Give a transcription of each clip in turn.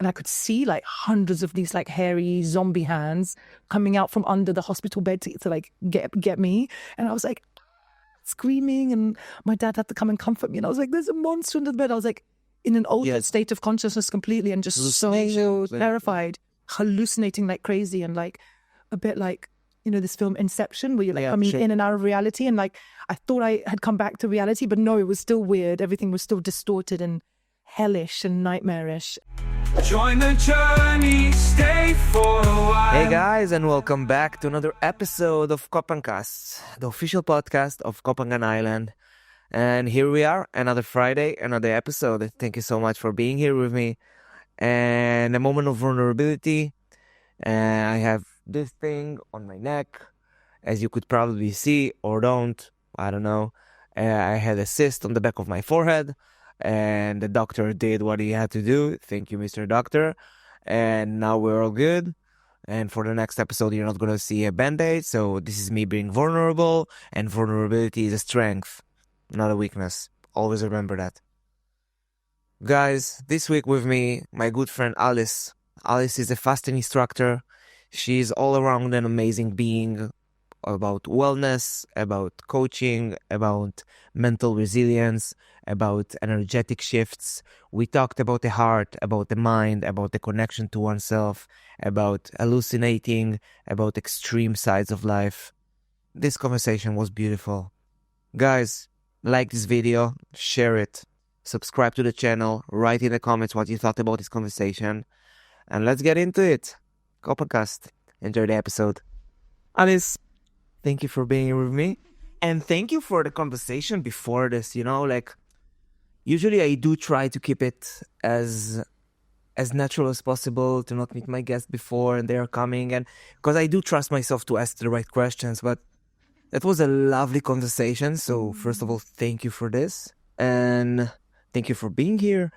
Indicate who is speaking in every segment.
Speaker 1: and I could see like hundreds of these like hairy zombie hands coming out from under the hospital bed to like get me. And I was like screaming, and my dad had to come and comfort me. And I was like, there's a monster under the bed. I was like in an altered state of consciousness completely, and just so terrified, hallucinating like crazy, and like a bit like, you know, this film Inception, where you're like coming in and out of reality. And like, I thought I had come back to reality, but no, it was still weird. Everything was still distorted and hellish and nightmarish.
Speaker 2: Join the journey, stay for a while.
Speaker 3: Hey guys, and welcome back to another episode of KohPhanCast, the official podcast of Phangan Island. And here we are, another Friday, another episode. Thank you so much for being here with me. And a moment of vulnerability. I have this thing on my neck, as you could probably see, or don't, I don't know. I had a cyst on the back of my forehead, and the doctor did what he had to do. Thank you, Mr. Doctor. And now we're all good. And for the next episode, you're not going to see a band-aid. So this is me being vulnerable, and vulnerability is a strength, not a weakness. Always remember that. Guys, this week with me, my good friend Alice. Alice is a fasting instructor. She's all around an amazing being about wellness, about coaching, about mental resilience, about energetic shifts. We talked about the heart, about the mind, about the connection to oneself, about hallucinating, about extreme sides of life. This conversation was beautiful. Guys, like this video, share it, subscribe to the channel, write in the comments what you thought about this conversation, and let's get into it. KohPhanCast. Enjoy the episode. Alice, thank you for being here with me. And thank you for the conversation before this, you know, like, usually I do try to keep it as natural as possible, to not meet my guests before and they are coming, and because I do trust myself to ask the right questions. But that was a lovely conversation. So first of all, thank you for this. And thank you for being here.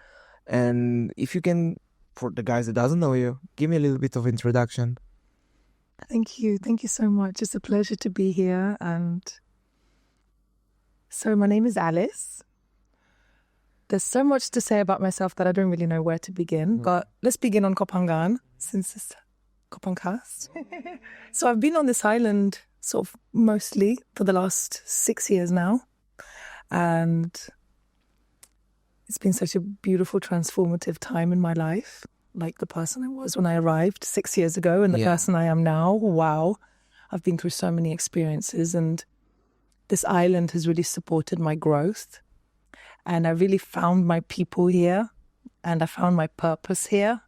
Speaker 3: And if you can, for the guys that doesn't know you, give me a little bit of introduction.
Speaker 1: Thank you. Thank you so much. It's a pleasure to be here. And so my name is Alice. There's so much to say about myself that I don't really know where to begin. But let's begin on KohPhangan, since it's KohPhanCast. So I've been on this island sort of mostly for the last 6 years now. And it's been such a beautiful, transformative time in my life. Like the person I was when I arrived 6 years ago and the person I am now. Wow. I've been through so many experiences, and this island has really supported my growth. And I really found my people here, and I found my purpose here.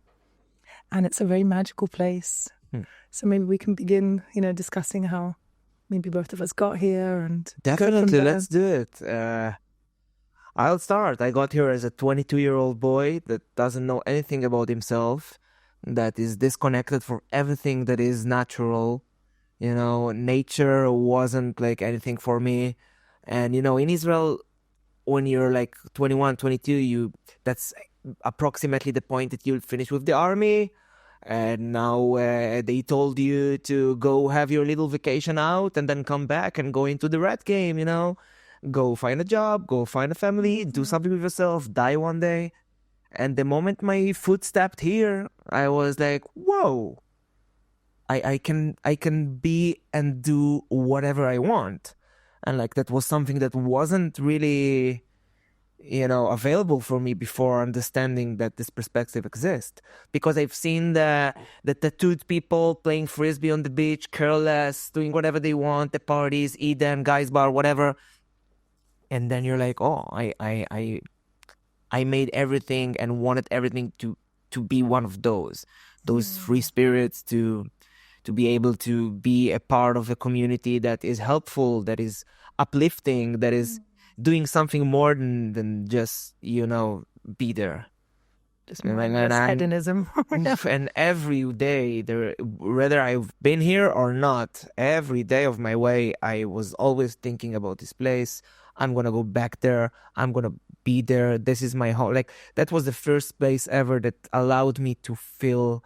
Speaker 1: And it's a very magical place. So maybe we can begin, you know, discussing how maybe both of us got here, and
Speaker 3: definitely, let's do it. I'll start. I got here as a 22-year-old boy that doesn't know anything about himself, that is disconnected from everything that is natural. You know, nature wasn't like anything for me. And, you know, in Israel, when you're like 21, 22, that's approximately the point that you'll finish with the army. And now they told you to go have your little vacation out and then come back and go into the rat game, you know. Go find a job, go find a family, do something with yourself, die one day. And the moment my foot stepped here, I was like, whoa, I can be and do whatever I want. And like, that was something that wasn't really, you know, available for me before understanding that this perspective exists. Because I've seen the tattooed people playing frisbee on the beach, careless, doing whatever they want, the parties, Eden, guys bar, whatever. And then you're like, oh, I made everything and wanted everything to be one of those free spirits, to be able to be a part of a community that is helpful, that is uplifting, that is doing something more than just, you know, be there.
Speaker 1: Just hedonism.
Speaker 3: And every day, whether I've been here or not, every day of my way, I was always thinking about this place. I'm going to go back there. I'm going to be there. This is my home. Like, that was the first place ever that allowed me to feel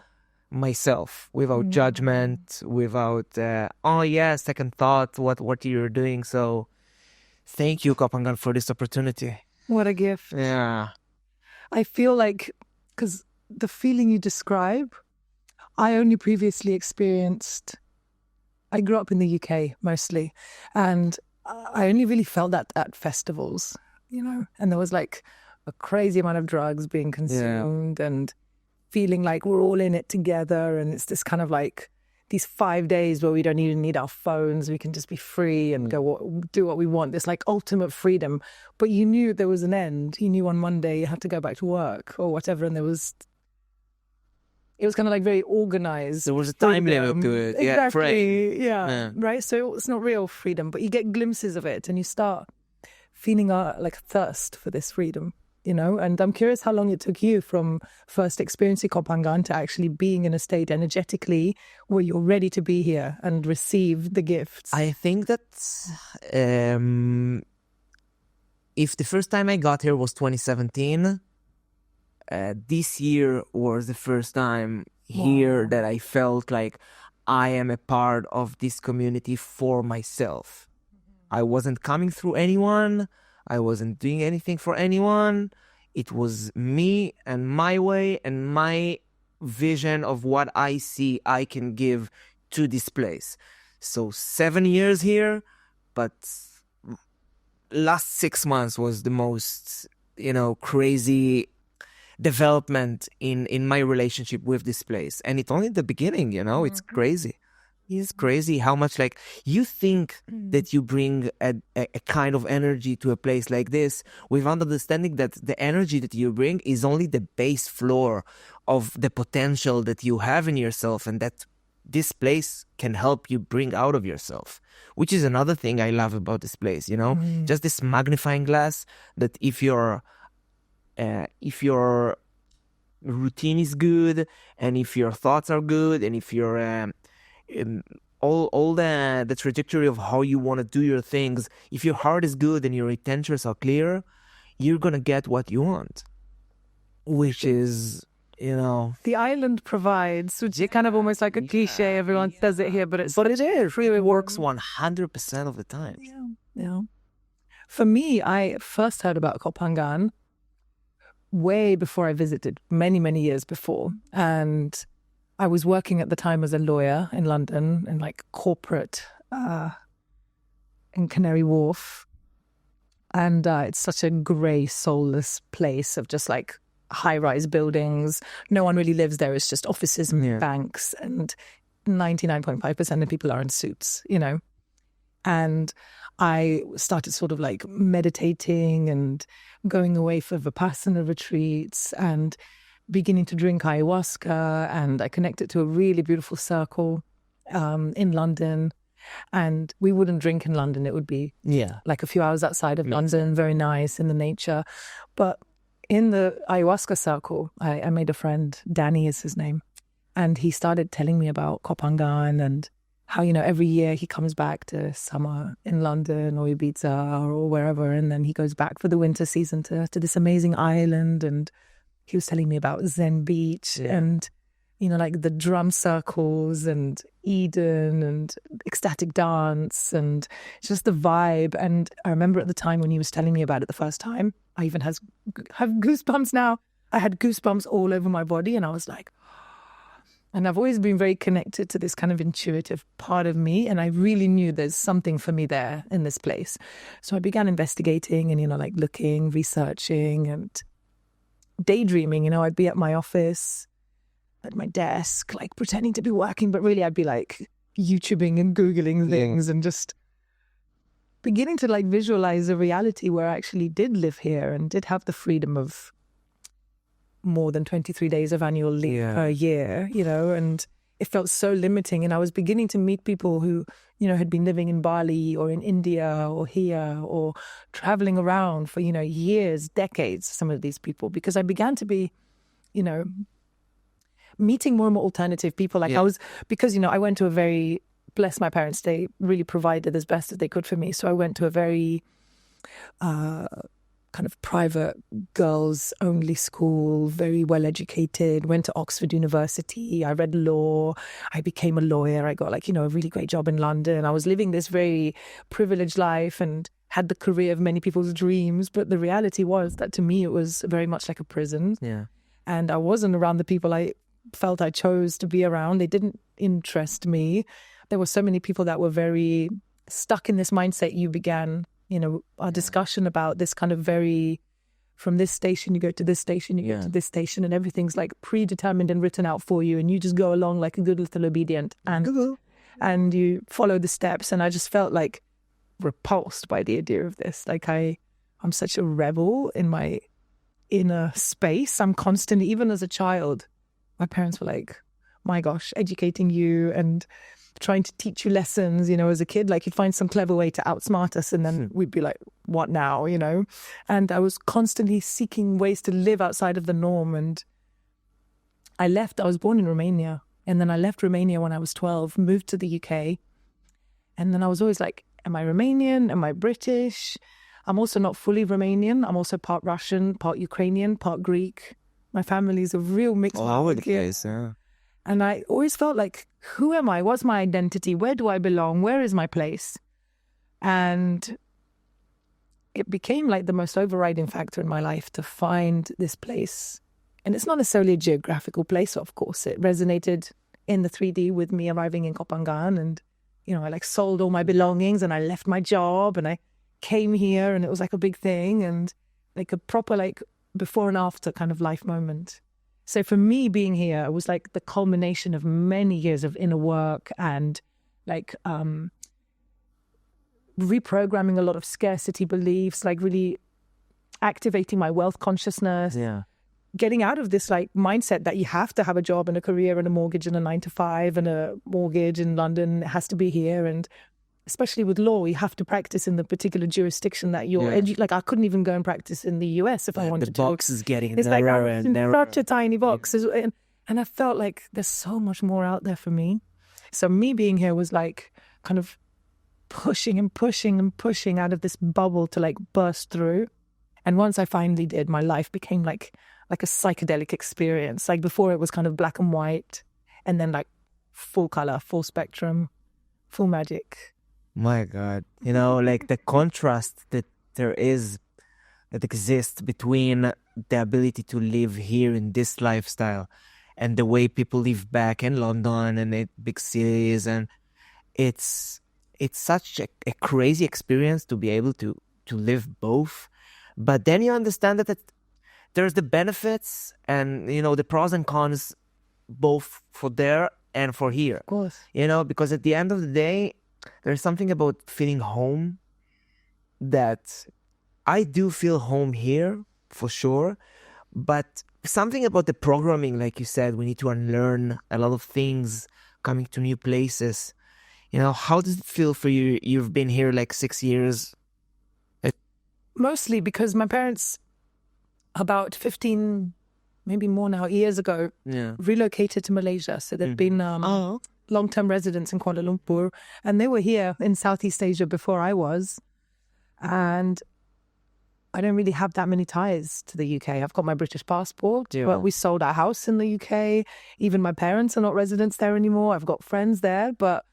Speaker 3: myself without judgment, without, second thought, what you're doing. So thank you, KohPhangan, for this opportunity.
Speaker 1: What a gift.
Speaker 3: Yeah.
Speaker 1: I feel like, because the feeling you describe, I only previously experienced. I grew up in the UK mostly, and I only really felt that at festivals, and there was like a crazy amount of drugs being consumed and feeling like we're all in it together. And it's this kind of like these 5 days where we don't even need our phones. We can just be free and do what we want. This like ultimate freedom. But you knew there was an end. You knew on Monday you had to go back to work or whatever. And it was kind of like very organized.
Speaker 3: There was a time limit to it.
Speaker 1: Exactly. Yeah. Right. So it's not real freedom, but you get glimpses of it and you start feeling like a thirst for this freedom, And I'm curious how long it took you from first experiencing KohPhangan to actually being in a state energetically where you're ready to be here and receive the gifts.
Speaker 3: I think that if the first time I got here was 2017, this year was the first time here that I felt like I am a part of this community for myself. I wasn't coming through anyone. I wasn't doing anything for anyone. It was me and my way and my vision of what I see I can give to this place. So 7 years here, but last 6 months was the most, crazy development in my relationship with this place. And it's only the beginning, it's crazy. It's crazy how much like you think that you bring a kind of energy to a place like this without understanding that the energy that you bring is only the base floor of the potential that you have in yourself, and that this place can help you bring out of yourself, which is another thing I love about this place, just this magnifying glass that if your routine is good and if your thoughts are good and if your all the trajectory of how you want to do your things, if your heart is good and your intentions are clear, you're gonna get what you want, which is
Speaker 1: the island provides, which is kind of almost like a cliche. Everyone says it here, but it
Speaker 3: really works 100% of the time.
Speaker 1: Yeah. For me, I first heard about KohPhangan way before I visited, many years before, and I was working at the time as a lawyer in London, in like corporate in Canary Wharf. And it's such a grey, soulless place of just like high-rise buildings. No one really lives there. It's just offices and banks. And 99.5% of people are in suits, And I started sort of like meditating and going away for Vipassana retreats and beginning to drink ayahuasca, and I connected to a really beautiful circle in London. And we wouldn't drink in London. It would be like a few hours outside of London, very nice in the nature. But in the ayahuasca circle, I made a friend, Danny is his name, and he started telling me about KohPhangan and how, every year he comes back to summer in London or Ibiza or wherever, and then he goes back for the winter season to this amazing island. And he was telling me about Zen Beach and, like the drum circles and Eden and ecstatic dance and just the vibe. And I remember at the time when he was telling me about it the first time, I even have goosebumps now. I had goosebumps all over my body, and I was like, and I've always been very connected to this kind of intuitive part of me. And I really knew there's something for me there in this place. So I began investigating and, like looking, researching and daydreaming. I'd be at my office, at my desk, like pretending to be working, but really I'd be like YouTubing and Googling things and just beginning to like visualize a reality where I actually did live here and did have the freedom of more than 23 days of annual leave per year, and it felt so limiting. And I was beginning to meet people who, had been living in Bali or in India or here or traveling around for, years, decades, some of these people, because I began to be, meeting more and more alternative people. Like I was, because, I went to a very, bless my parents, they really provided as best as they could for me. So I went to a very kind of private girls only school, very well educated, went to Oxford University. I read law. I became a lawyer. I got like, a really great job in London. I was living this very privileged life and had the career of many people's dreams. But the reality was that to me, it was very much like a prison.
Speaker 3: Yeah.
Speaker 1: and I wasn't around the people I felt I chose to be around. They didn't interest me. There were so many people that were very stuck in this mindset. You began, our discussion about this kind of very, from this station, you go to this station, you go to this station, and everything's like predetermined and written out for you. And you just go along like a good little obedient and you follow the steps. And I just felt like repulsed by the idea of this. Like I'm such a rebel in my inner space. I'm constantly, even as a child, my parents were like, my gosh, educating you and trying to teach you lessons, as a kid, like you'd find some clever way to outsmart us and then we'd be like, what now, And I was constantly seeking ways to live outside of the norm. And I was born in Romania, and then I left Romania when I was 12, moved to the UK. And then I was always like, am I Romanian? Am I British? I'm also not fully Romanian. I'm also part Russian, part Ukrainian, part Greek. My family's a real mix. And I always felt like, who am I? What's my identity? Where do I belong? Where is my place? And it became like the most overriding factor in my life to find this place. And it's not necessarily a geographical place, of course. It resonated in the 3D with me arriving in KohPhangan. And, I like sold all my belongings and I left my job and I came here, and it was like a big thing and like a proper like before and after kind of life moment. So for me, being here was like the culmination of many years of inner work and like reprogramming a lot of scarcity beliefs, like really activating my wealth consciousness, getting out of this like mindset that you have to have a job and a career and a mortgage and a 9-to-5 and a mortgage in London. It has to be here. And especially with law, you have to practice in the particular jurisdiction that you're like I couldn't even go and practice in the US if I wanted to.
Speaker 3: The box is getting
Speaker 1: it's
Speaker 3: narrower
Speaker 1: like,
Speaker 3: and narrower.
Speaker 1: Such a tiny box. And I felt like there's so much more out there for me. So me being here was like kind of pushing and pushing and pushing out of this bubble to like burst through. And once I finally did, my life became like a psychedelic experience. Like before it was kind of black and white, and then like full color, full spectrum, full magic.
Speaker 3: My God, like the contrast that exists between the ability to live here in this lifestyle and the way people live back in London and in big cities. And it's such a crazy experience to be able to live both. But then you understand that there's the benefits and, the pros and cons both for there and for here.
Speaker 1: Of course.
Speaker 3: Because at the end of the day, there's something about feeling home that I do feel home here for sure. But something about the programming, like you said, we need to unlearn a lot of things, coming to new places. How does it feel for you? You've been here like 6 years.
Speaker 1: Mostly because my parents, about 15, maybe more now, years ago, relocated to Malaysia. So they've been long-term residents in Kuala Lumpur. And they were here in Southeast Asia before I was. And I don't really have that many ties to the UK. I've got my British passport, but we sold our house in the UK. Even my parents are not residents there anymore. I've got friends there, but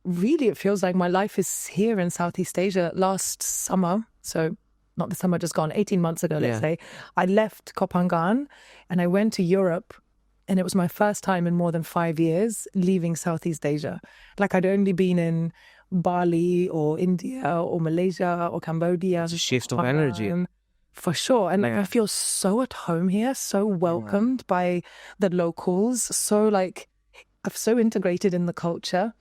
Speaker 1: really it feels like my life is here in Southeast Asia. Last summer, so not the summer just gone, 18 months ago, let's say, I left KohPhangan and I went to Europe, and it was my first time in more than 5 years leaving Southeast Asia. Like I'd only been in Bali or India or Malaysia or Cambodia.
Speaker 3: It's a shift of energy.
Speaker 1: For sure. And I feel so at home here, so welcomed by the locals, so like I've so integrated in the culture.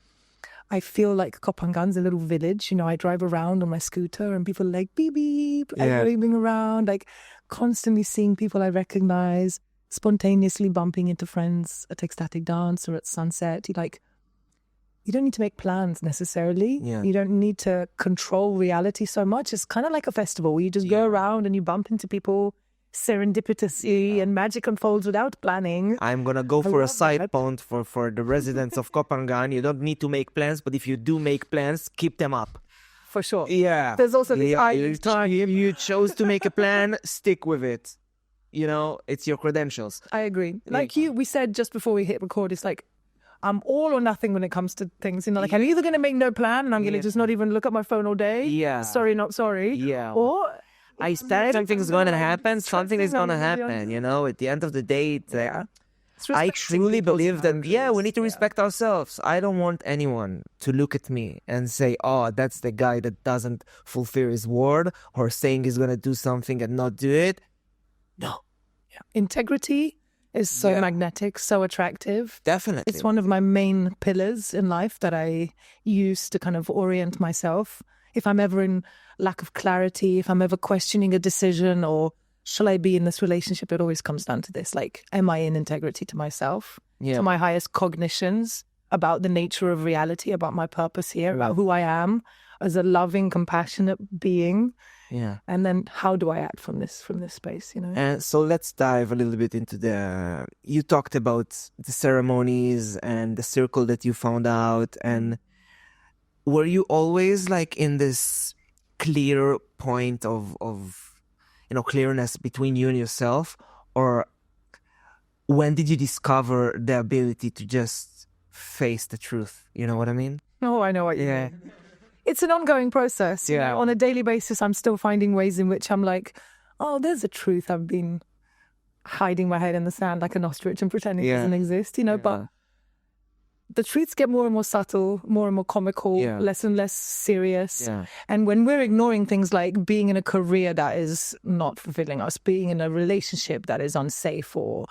Speaker 1: I feel like KohPhangan's a little village. I drive around on my scooter and people are like, beep, beep, waving around, like constantly seeing people I recognize, spontaneously bumping into friends at ecstatic dance or at sunset. You don't need to make plans necessarily. You don't need to control reality so much. It's kind of like a festival where you just go around and you bump into people, serendipitously, and magic unfolds without planning.
Speaker 3: I'm going to go for a side point for the residents of KohPhangan. You don't need to make plans, but if you do make plans, keep them up.
Speaker 1: For sure.
Speaker 3: Yeah.
Speaker 1: There's also
Speaker 3: you chose to make a plan, stick with it. It's your credentials.
Speaker 1: I agree. Like we said just before we hit record, it's like, I'm all or nothing when it comes to things. Like I'm either going to make no plan and I'm going to just not even look at my phone all day.
Speaker 3: Yeah.
Speaker 1: Sorry, not sorry.
Speaker 3: Yeah.
Speaker 1: Or
Speaker 3: I said something's going to happen, something is going to happen, you know? At the end of the day, I truly believe that, we need to respect ourselves. I don't want anyone to look at me and say, oh, that's the guy that doesn't fulfill his word or saying he's going to do something and not do it. No.
Speaker 1: Integrity is so magnetic, so attractive.
Speaker 3: Definitely.
Speaker 1: It's one of my main pillars in life that I use to kind of orient myself. If I'm ever in lack of clarity, if I'm ever questioning a decision or shall I be in this relationship, it always comes down to this. Like, am I in integrity to myself, to my highest cognitions about the nature of reality, about my purpose here, about who I am as a loving, compassionate being?
Speaker 3: Yeah.
Speaker 1: And then how do I act from this space, you know?
Speaker 3: And so let's dive a little bit into you talked about the ceremonies and the circle that you found out. And were you always like in this clear point of clearness between you and yourself? Or when did you discover the ability to just face the truth? You know what I mean?
Speaker 1: Oh, I know what you mean. It's an ongoing process.
Speaker 3: Yeah.
Speaker 1: You know, on a daily basis, I'm still finding ways in which I'm like, oh, there's a truth I've been hiding my head in the sand like an ostrich and pretending it doesn't exist, you know, but the truths get more and more subtle, more and more comical, less and less serious. Yeah. And when we're ignoring things like being in a career that is not fulfilling us, being in a relationship that is unsafe or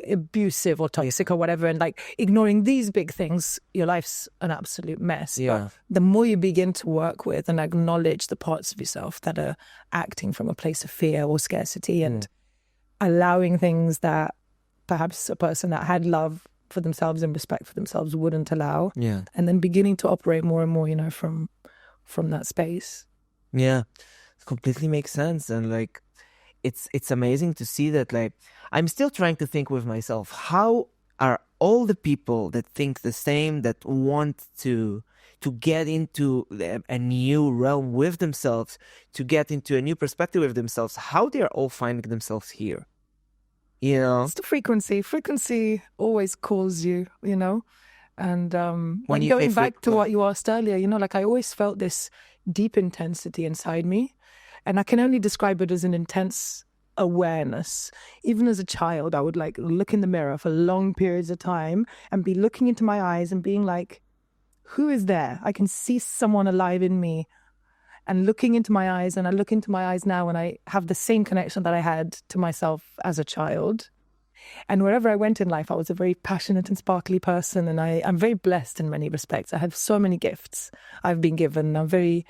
Speaker 1: abusive or toxic or whatever, and like ignoring these big things, your life's an absolute mess. But the more you begin to work with and acknowledge the parts of yourself that are acting from a place of fear or scarcity and allowing things that perhaps a person that had love for themselves and respect for themselves wouldn't allow, and then beginning to operate more and more, you know, from that space.
Speaker 3: Yeah, it completely makes sense. And like it's amazing to see that. Like, I'm still trying to think with myself, how are all the people that think the same, that want to get into a new realm with themselves, to get into a new perspective with themselves, how they are all finding themselves here? You know,
Speaker 1: it's the frequency. Frequency always calls you, you know. And
Speaker 3: when you
Speaker 1: going back to what you asked earlier, you know, like I always felt this deep intensity inside me, and I can only describe it as an intense awareness. Even as a child, I would like look in the mirror for long periods of time and be looking into my eyes and being like, who is there? I can see someone alive in me. And looking into my eyes, and I look into my eyes now and I have the same connection that I had to myself as a child. And wherever I went in life, I was a very passionate and sparkly person, and I'm very blessed in many respects. I have so many gifts I've been given. I'm very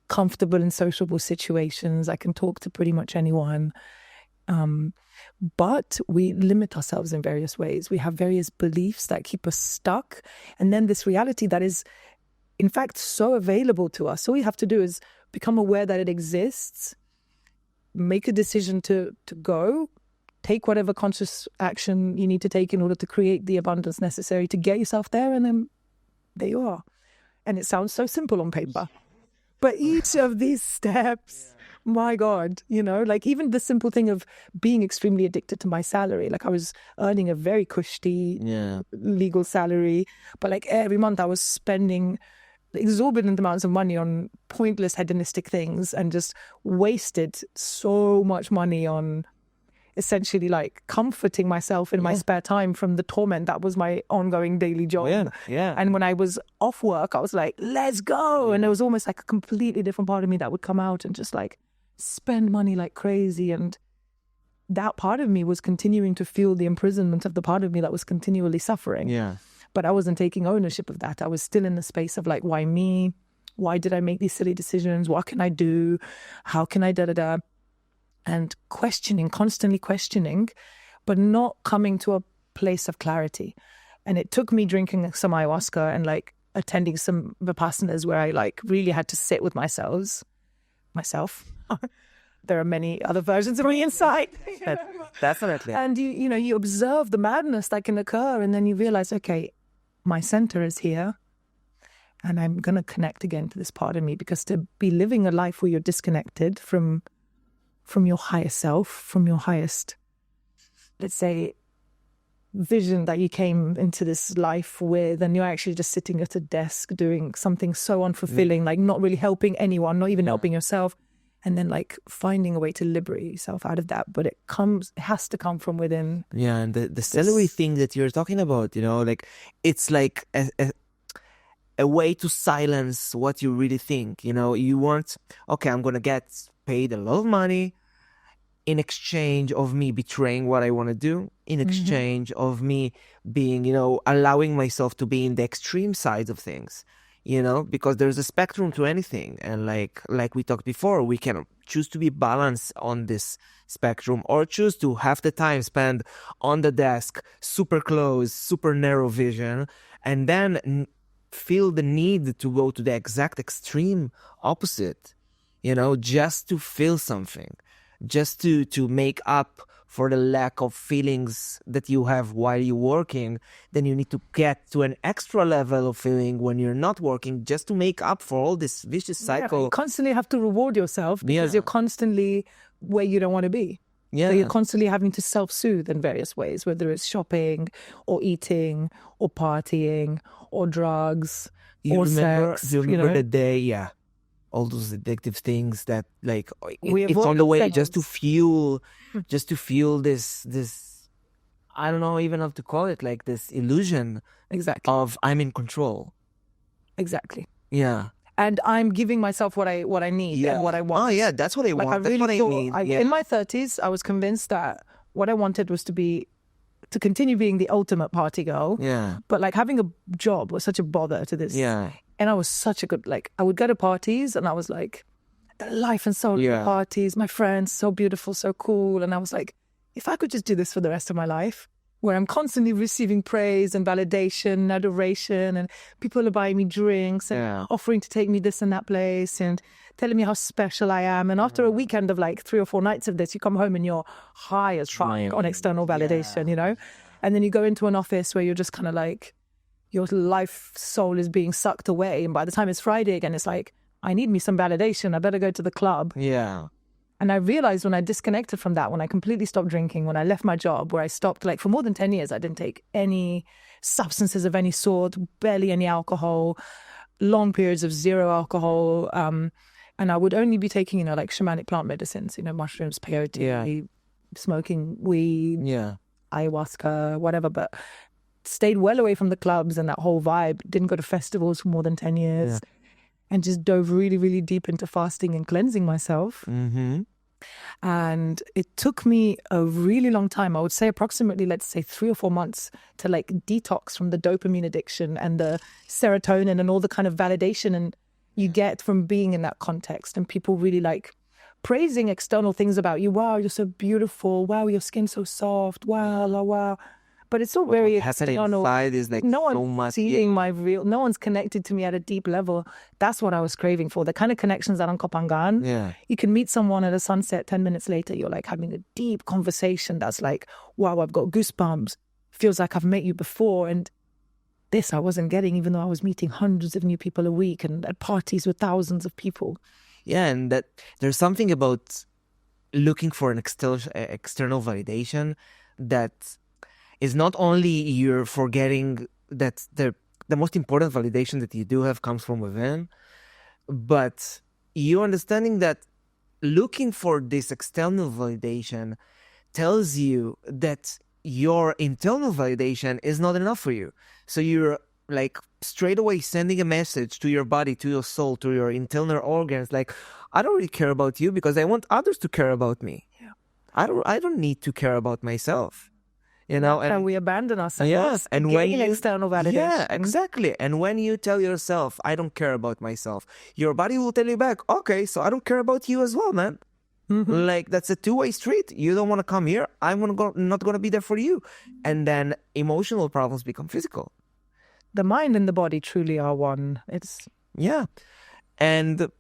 Speaker 1: comfortable in sociable situations. I can talk to pretty much anyone. But we limit ourselves in various ways. We have various beliefs that keep us stuck. And then this reality that is, in fact, so available to us. All we have to do is become aware that it exists, make a decision to go, take whatever conscious action you need to take in order to create the abundance necessary to get yourself there, and then there you are. And it sounds so simple on paper. But each of these steps, my God, you know, like even the simple thing of being extremely addicted to my salary. Like I was earning a very cushy legal salary, but like every month I was spending exorbitant amounts of money on pointless hedonistic things and just wasted so much money on essentially like comforting myself in my spare time from the torment that was my ongoing daily job. And when I was off work, I was like, let's go. And there was almost like a completely different part of me that would come out and just like spend money like crazy. And that part of me was continuing to feel the imprisonment of the part of me that was continually suffering. But I wasn't taking ownership of that. I was still in the space of like, why me? Why did I make these silly decisions? What can I do? How can I da-da-da? And questioning, constantly questioning, but not coming to a place of clarity. And it took me drinking some ayahuasca and like attending some vipassanas where I like really had to sit with myself. There are many other versions of me inside.
Speaker 3: Definitely.
Speaker 1: And you observe the madness that can occur, and then you realize, okay, my center is here, and I'm going to connect again to this part of me, because to be living a life where you're disconnected from your higher self, from your highest, let's say, vision that you came into this life with, and you're actually just sitting at a desk doing something so unfulfilling, like not really helping anyone, not even helping yourself. and then like finding a way to liberate yourself out of that. But it has to come from within.
Speaker 3: Yeah, and the celery thing that you're talking about, like it's like a way to silence what you really think. You want, okay, I'm gonna get paid a lot of money in exchange of me betraying what I want to do, in exchange of me being, allowing myself to be in the extreme sides of things, because there's a spectrum to anything. And like we talked before, we can choose to be balanced on this spectrum, or choose to half the time spend on the desk, super close, super narrow vision, and then feel the need to go to the exact extreme opposite, just to feel something, just to make up for the lack of feelings that you have while you're working. Then you need to get to an extra level of feeling when you're not working, just to make up for all this vicious cycle.
Speaker 1: You constantly have to reward yourself because you're constantly where you don't want to be.
Speaker 3: Yeah.
Speaker 1: So you're constantly having to self-soothe in various ways, whether it's shopping or eating or partying or drugs sex.
Speaker 3: You remember the day, all those addictive things that like it's on the way just to fuel this I don't know even how to call it, like this illusion of I'm in control.
Speaker 1: Exactly.
Speaker 3: Yeah.
Speaker 1: And I'm giving myself what I need and what I want.
Speaker 3: Oh yeah, that's what I want. That's what I need.
Speaker 1: In my 30s, I was convinced that what I wanted was to continue being the ultimate party girl.
Speaker 3: Yeah.
Speaker 1: But like having a job was such a bother to this.
Speaker 3: Yeah.
Speaker 1: And I was such a good, like, I would go to parties and I was like, the life and soul of the parties, my friends, so beautiful, so cool. And I was like, if I could just do this for the rest of my life, where I'm constantly receiving praise and validation and adoration, and people are buying me drinks and offering to take me this and that place and telling me how special I am. And after a weekend of like 3 or 4 nights of this, you come home and you're high as fuck on external validation, And then you go into an office where you're just kind of like, your life soul is being sucked away. And by the time it's Friday again, it's like, I need me some validation. I better go to the club.
Speaker 3: Yeah.
Speaker 1: And I realized when I disconnected from that, when I completely stopped drinking, when I left my job, where I stopped, like for more than 10 years, I didn't take any substances of any sort, barely any alcohol, long periods of zero alcohol. And I would only be taking, like shamanic plant medicines, mushrooms, peyote, smoking weed, ayahuasca, whatever. But stayed well away from the clubs and that whole vibe. Didn't go to festivals for more than 10 years. And just dove really, really deep into fasting and cleansing myself.
Speaker 3: Mm-hmm.
Speaker 1: And it took me a really long time. I would say approximately, let's say 3 or 4 months to like detox from the dopamine addiction and the serotonin and all the kind of validation and you get from being in that context. And people really like praising external things about you. Wow, you're so beautiful. Wow, your skin's so soft. Wow, wow. But it's all very external.
Speaker 3: Is like
Speaker 1: no
Speaker 3: so
Speaker 1: one's
Speaker 3: much,
Speaker 1: seeing my real. No one's connected to me at a deep level. That's what I was craving for. The kind of connections that on Phangan.
Speaker 3: Yeah.
Speaker 1: You can meet someone at a sunset. 10 minutes later, you're like having a deep conversation. That's like, wow, I've got goosebumps. Feels like I've met you before. And this I wasn't getting, even though I was meeting hundreds of new people a week and at parties with thousands of people.
Speaker 3: Yeah, and that there's something about looking for an external validation that is not only you're forgetting that the most important validation that you do have comes from within, but you understanding that looking for this external validation tells you that your internal validation is not enough for you. So you're like straight away sending a message to your body, to your soul, to your internal organs, like, I don't really care about you because I want others to care about me.
Speaker 1: Yeah.
Speaker 3: I don't need to care about myself.
Speaker 1: And we abandon ourselves.
Speaker 3: Yes, and when you
Speaker 1: external validation.
Speaker 3: Yeah, exactly. And when you tell yourself, I don't care about myself, your body will tell you back, okay, so I don't care about you as well, man. Mm-hmm. Like, that's a two-way street. You don't want to come here, I'm not going to be there for you. And then emotional problems become physical.
Speaker 1: The mind and the body truly are one.
Speaker 3: Yeah. And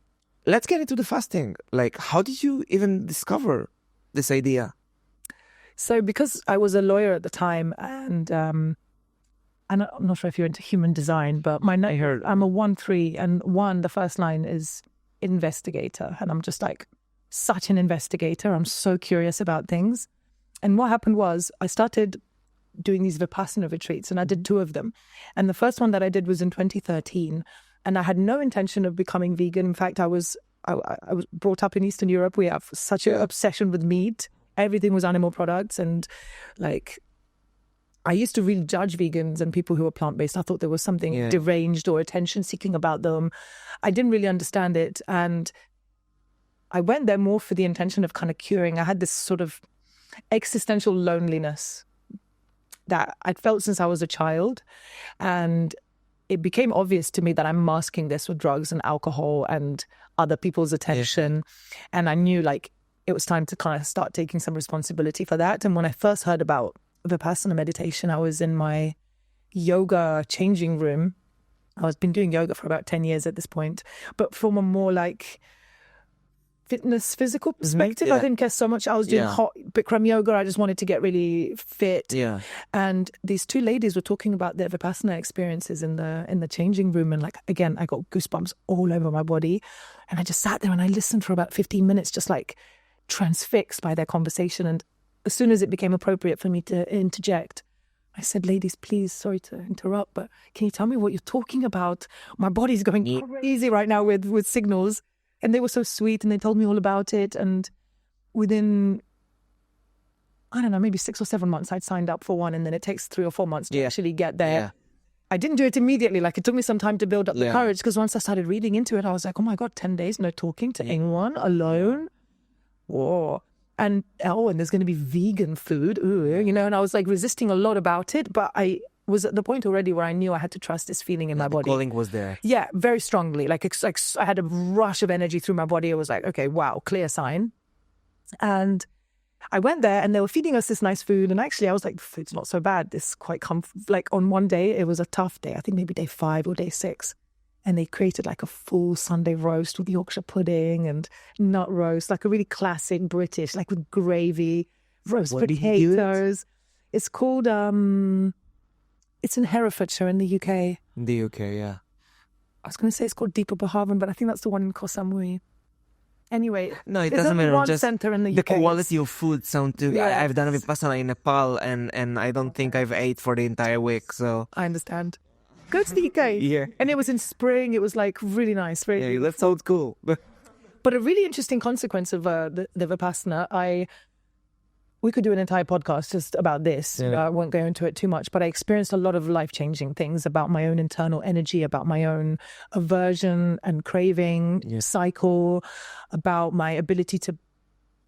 Speaker 3: let's get into the fasting. Like, how did you even discover this idea?
Speaker 1: So because I was a lawyer at the time and I'm not sure if you're into human design, but I'm a 1-3 and 1, the first line is investigator. And I'm just like such an investigator. I'm so curious about things. And what happened was I started doing these Vipassana retreats and I did 2 of them. And the first one that I did was in 2013 and I had no intention of becoming vegan. In fact, I was I was brought up in Eastern Europe. We have such an obsession with meat. Everything was animal products. And like, I used to really judge vegans and people who were plant-based. I thought there was something deranged or attention-seeking about them. I didn't really understand it. And I went there more for the intention of kind of curing. I had this sort of existential loneliness that I'd felt since I was a child. And it became obvious to me that I'm masking this with drugs and alcohol and other people's attention. And I knew like it was time to kind of start taking some responsibility for that. And when I first heard about Vipassana meditation, I was in my yoga changing room. I've been doing yoga for about 10 years at this point, but from a more like fitness, physical perspective, I didn't care so much. I was doing hot Bikram yoga. I just wanted to get really fit. Yeah. And these two ladies were talking about their Vipassana experiences in the changing room. And like, again, I got goosebumps all over my body. And I just sat there and I listened for about 15 minutes, just like transfixed by their conversation. And as soon as it became appropriate for me to interject, I said, ladies, please, sorry to interrupt, but can you tell me what you're talking about? My body's going crazy right now with signals. And they were so sweet and they told me all about it. And within, I don't know, maybe 6 or 7 months, I'd signed up for one. And then it takes 3 or 4 months to actually get there. Yeah. I didn't do it immediately. Like it took me some time to build up the courage, because once I started reading into it, I was like, oh my God, 10 days, no talking to anyone, alone. Whoa. And there's going to be vegan food. Ooh, you know, and I was like resisting a lot about it. But I was at the point already where I knew I had to trust this feeling in my body.
Speaker 3: The calling was there.
Speaker 1: Yeah, very strongly. Like it's like I had a rush of energy through my body. It was like, okay, wow, clear sign. And I went there and they were feeding us this nice food. And actually I was like, the food's not so bad. This is quite like on one day, it was a tough day. I think maybe day 5 or day 6. And they created like a full Sunday roast with Yorkshire pudding and nut roast, like a really classic British, like with gravy, roast potatoes. It's called, it's in Herefordshire in the UK.
Speaker 3: In the UK, yeah.
Speaker 1: I was going to say it's called Deepa Bhavan, but I think that's the one in Koh Samui. Anyway,
Speaker 3: no, it doesn't matter.
Speaker 1: Just center in the
Speaker 3: UK.
Speaker 1: UK.
Speaker 3: Quality of food sound too. Yeah. I've done Vipassana in Nepal, and I don't think I've ate for the entire week. So
Speaker 1: I understand. Go to the UK.
Speaker 3: Yeah.
Speaker 1: And it was in spring. It was like really nice. Very
Speaker 3: that sounds cool.
Speaker 1: But a really interesting consequence of the Vipassana, we could do an entire podcast just about this.
Speaker 3: Yeah.
Speaker 1: I won't go into it too much, but I experienced a lot of life-changing things about my own internal energy, about my own aversion and craving cycle, about my ability to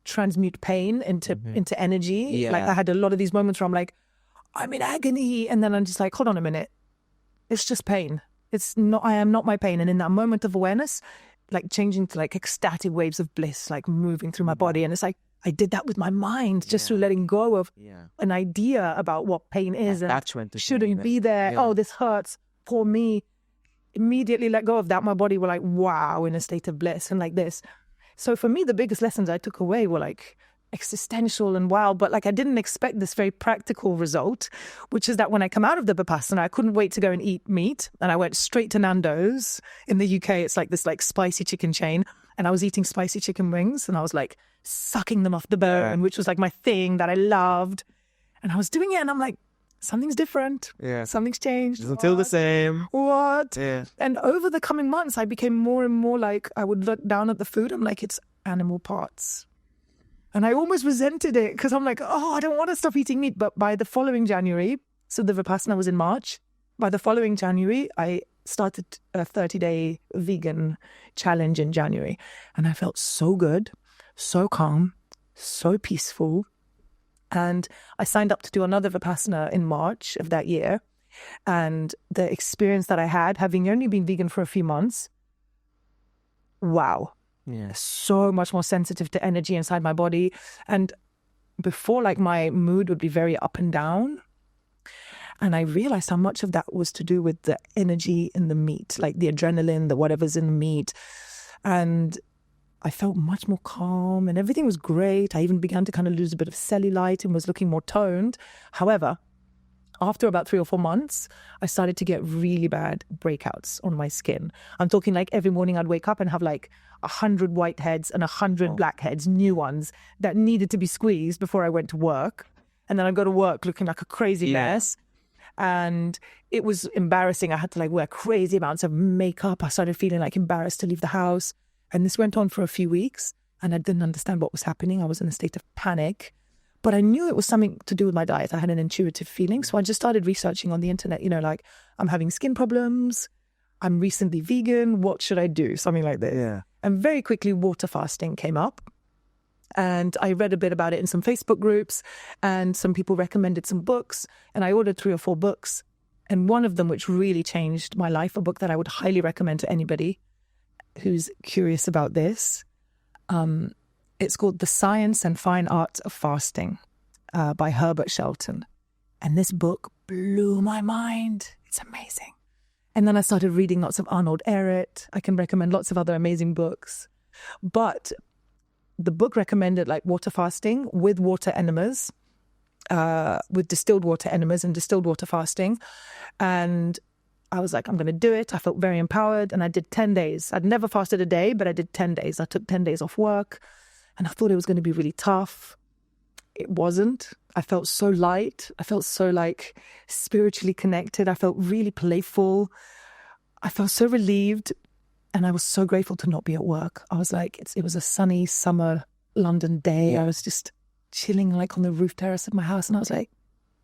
Speaker 1: transmute pain into energy.
Speaker 3: Yeah.
Speaker 1: Like I had a lot of these moments where I'm like, I'm in agony. And then I'm just like, hold on a minute. It's just pain. I am not my pain. And in that moment of awareness, like changing to like ecstatic waves of bliss, like moving through my body. And it's like, I did that with my mind, just through letting go of an idea about what pain is.
Speaker 3: Attachment
Speaker 1: and shouldn't be there. Yeah. Oh, this hurts. Poor me. Immediately let go of that. My body were like, wow, in a state of bliss and like this. So for me, the biggest lessons I took away were like existential and wow, but like I didn't expect this very practical result, which is that when I come out of the Vipassana, I couldn't wait to go and eat meat. And I went straight to Nando's. In the UK, it's like this like spicy chicken chain. And I was eating spicy chicken wings and I was like sucking them off the bone, which was like my thing that I loved. And I was doing it and I'm like, something's different. Yeah. Something's changed.
Speaker 3: It doesn't feel the same.
Speaker 1: What?
Speaker 3: Yeah.
Speaker 1: And over the coming months, I became more and more like, I would look down at the food. I'm like, it's animal parts. And I almost resented it because I'm like, oh, I don't want to stop eating meat. But by the following January, so the Vipassana was in March. By the following January, I started a 30-day vegan challenge in January. And I felt so good, so calm, so peaceful. And I signed up to do another Vipassana in March of that year. And the experience that I had, having only been vegan for a few months, wow.
Speaker 3: Yeah.
Speaker 1: So much more sensitive to energy inside my body. And before, like my mood would be very up and down. And I realized how much of that was to do with the energy in the meat, like the adrenaline, the whatever's in the meat. And I felt much more calm and everything was great. I even began to kind of lose a bit of cellulite and was looking more toned. However, after about 3 or 4 months, I started to get really bad breakouts on my skin. I'm talking like every morning I'd wake up and have like 100 whiteheads and 100 blackheads, new ones that needed to be squeezed before I went to work. And then I'd go to work looking like a crazy mess. And it was embarrassing. I had to like wear crazy amounts of makeup. I started feeling like embarrassed to leave the house. And this went on for a few weeks and I didn't understand what was happening. I was in a state of panic, but I knew it was something to do with my diet. I had an intuitive feeling. So I just started researching on the internet, like I'm having skin problems. I'm recently vegan. What should I do? Something like this.
Speaker 3: Yeah.
Speaker 1: And very quickly, water fasting came up. And I read a bit about it in some Facebook groups and some people recommended some books. And I ordered 3 or 4 books. And one of them, which really changed my life, a book that I would highly recommend to anybody who's curious about this. It's called The Science and Fine Art of Fasting by Herbert Shelton. And this book blew my mind. It's amazing. And then I started reading lots of Arnold Ehret. I can recommend lots of other amazing books. But the book recommended like water fasting with water enemas, with distilled water enemas and distilled water fasting. And I was like, I'm going to do it. I felt very empowered. And I did 10 days. I'd never fasted a day, but I did 10 days. I took 10 days off work. And I thought it was going to be really tough. It wasn't. I felt so light. I felt so like spiritually connected. I felt really playful. I felt so relieved. And I was so grateful to not be at work. I was like, it was a sunny summer London day. I was just chilling like on the roof terrace of my house. And I was like,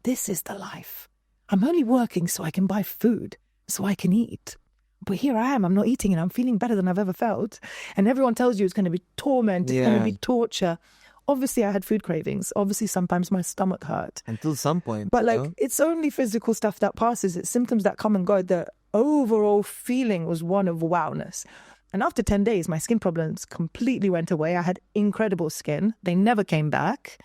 Speaker 1: this is the life. I'm only working so I can buy food, so I can eat. But here I am, I'm not eating and I'm feeling better than I've ever felt. And everyone tells you it's going to be torment, it's going to be torture. Obviously, I had food cravings. Obviously, sometimes my stomach hurt.
Speaker 3: Until some point.
Speaker 1: But like, it's only physical stuff that passes. It's symptoms that come and go. The overall feeling was one of wowness. And after 10 days, my skin problems completely went away. I had incredible skin. They never came back.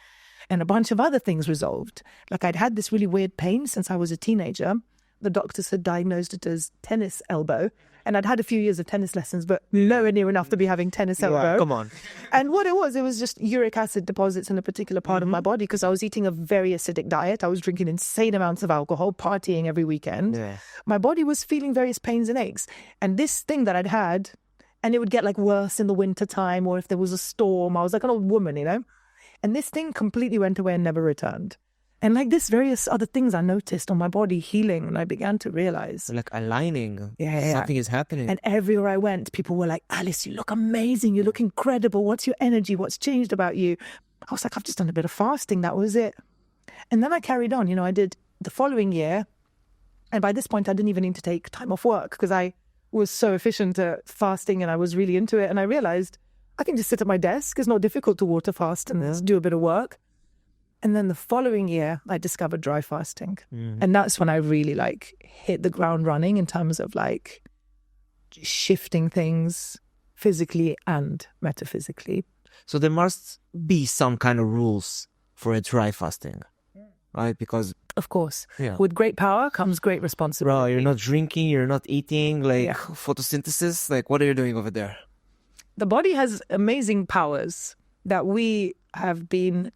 Speaker 1: And a bunch of other things resolved. Like I'd had this really weird pain since I was a teenager. The doctors had diagnosed it as tennis elbow. And I'd had a few years of tennis lessons, but nowhere near enough to be having tennis elbow.
Speaker 3: Yeah, come on.
Speaker 1: And what it was just uric acid deposits in a particular part of my body because I was eating a very acidic diet. I was drinking insane amounts of alcohol, partying every weekend.
Speaker 3: Yeah.
Speaker 1: My body was feeling various pains and aches. And this thing that I'd had, and it would get like worse in the winter time or if there was a storm. I was like an old woman, And this thing completely went away and never returned. And like this various other things I noticed on my body healing and I began to realize.
Speaker 3: Like aligning.
Speaker 1: Yeah.
Speaker 3: Something is happening.
Speaker 1: And everywhere I went, people were like, Alice, you look amazing. You look incredible. What's your energy? What's changed about you? I was like, I've just done a bit of fasting. That was it. And then I carried on. I did the following year. And by this point, I didn't even need to take time off work because I was so efficient at fasting and I was really into it. And I realized I can just sit at my desk. It's not difficult to water fast and do a bit of work. And then the following year, I discovered dry fasting. And that's when I really like hit the ground running in terms of like shifting things physically and metaphysically.
Speaker 3: So there must be some kind of rules for a dry fasting, right? Because
Speaker 1: of course, with great power comes great responsibility.
Speaker 3: Bro, you're not drinking, you're not eating, like photosynthesis. Like, what are you doing over there?
Speaker 1: The body has amazing powers that we have been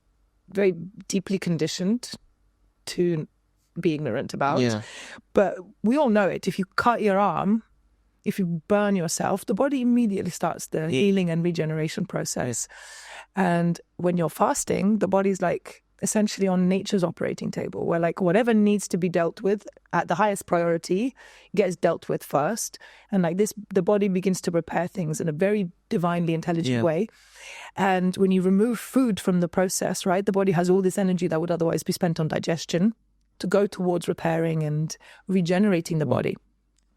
Speaker 1: very deeply conditioned to be ignorant about. But we all know it. If you cut your arm, if you burn yourself, the body immediately starts the healing and regeneration process. And when you're fasting, the body's like essentially on nature's operating table, where like whatever needs to be dealt with at the highest priority gets dealt with first. And like this, the body begins to repair things in a very divinely intelligent way. And when you remove food from the process, right, the body has all this energy that would otherwise be spent on digestion to go towards repairing and regenerating the body.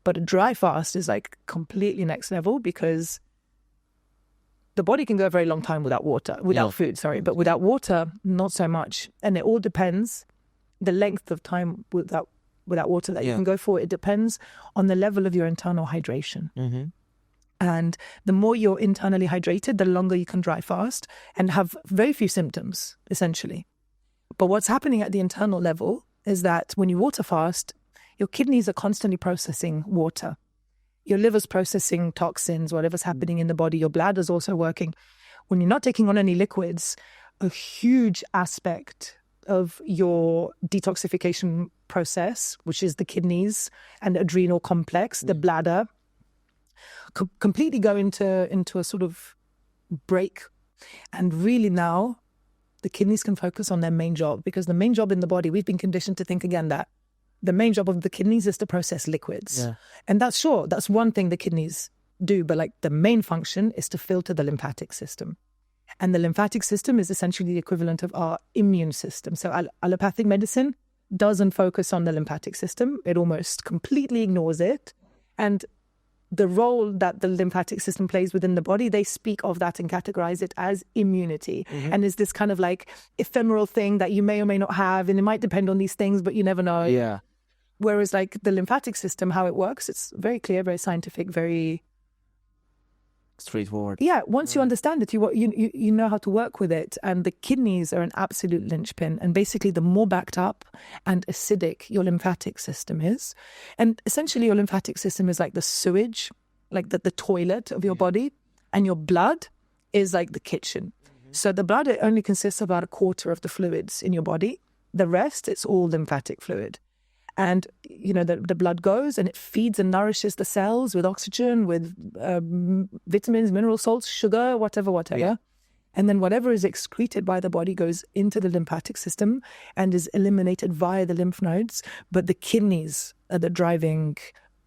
Speaker 1: But a dry fast is like completely next level because the body can go a very long time without water, without food, but without water, not so much. And it all depends, the length of time without water that you can go for, it depends on the level of your internal hydration. And the more you're internally hydrated, the longer you can dry fast and have very few symptoms, essentially. But what's happening at the internal level is that when you water fast, your kidneys are constantly processing water. Your liver's processing toxins, whatever's happening in the body. Your bladder's also working. When you're not taking on any liquids, a huge aspect of your detoxification process, which is the kidneys and the adrenal complex, the bladder, completely go into a sort of break. And really now, the kidneys can focus on their main job, because the main job in the body, we've been conditioned to think again that the main job of the kidneys is to process liquids. And that's one thing the kidneys do, but like the main function is to filter the lymphatic system. And the lymphatic system is essentially the equivalent of our immune system. So allopathic medicine doesn't focus on the lymphatic system. It almost completely ignores it. And the role that the lymphatic system plays within the body, they speak of that and categorize it as immunity. And is this kind of like ephemeral thing that you may or may not have, and it might depend on these things, but you never know.
Speaker 3: Yeah.
Speaker 1: Whereas like the lymphatic system, how it works, it's very clear, very scientific, very
Speaker 3: straightforward.
Speaker 1: Yeah, once you understand it, you know how to work with it. And the kidneys are an absolute linchpin. And basically, the more backed up and acidic your lymphatic system is, and essentially your lymphatic system is like the sewage, like the toilet of your body, and your blood is like the kitchen. So the blood, it only consists of about a quarter of the fluids in your body. The rest, it's all lymphatic fluid. And, you know, the blood goes and it feeds and nourishes the cells with oxygen, with vitamins, mineral salts, sugar, whatever.
Speaker 3: Yeah.
Speaker 1: And then whatever is excreted by the body goes into the lymphatic system and is eliminated via the lymph nodes. But the kidneys are the driving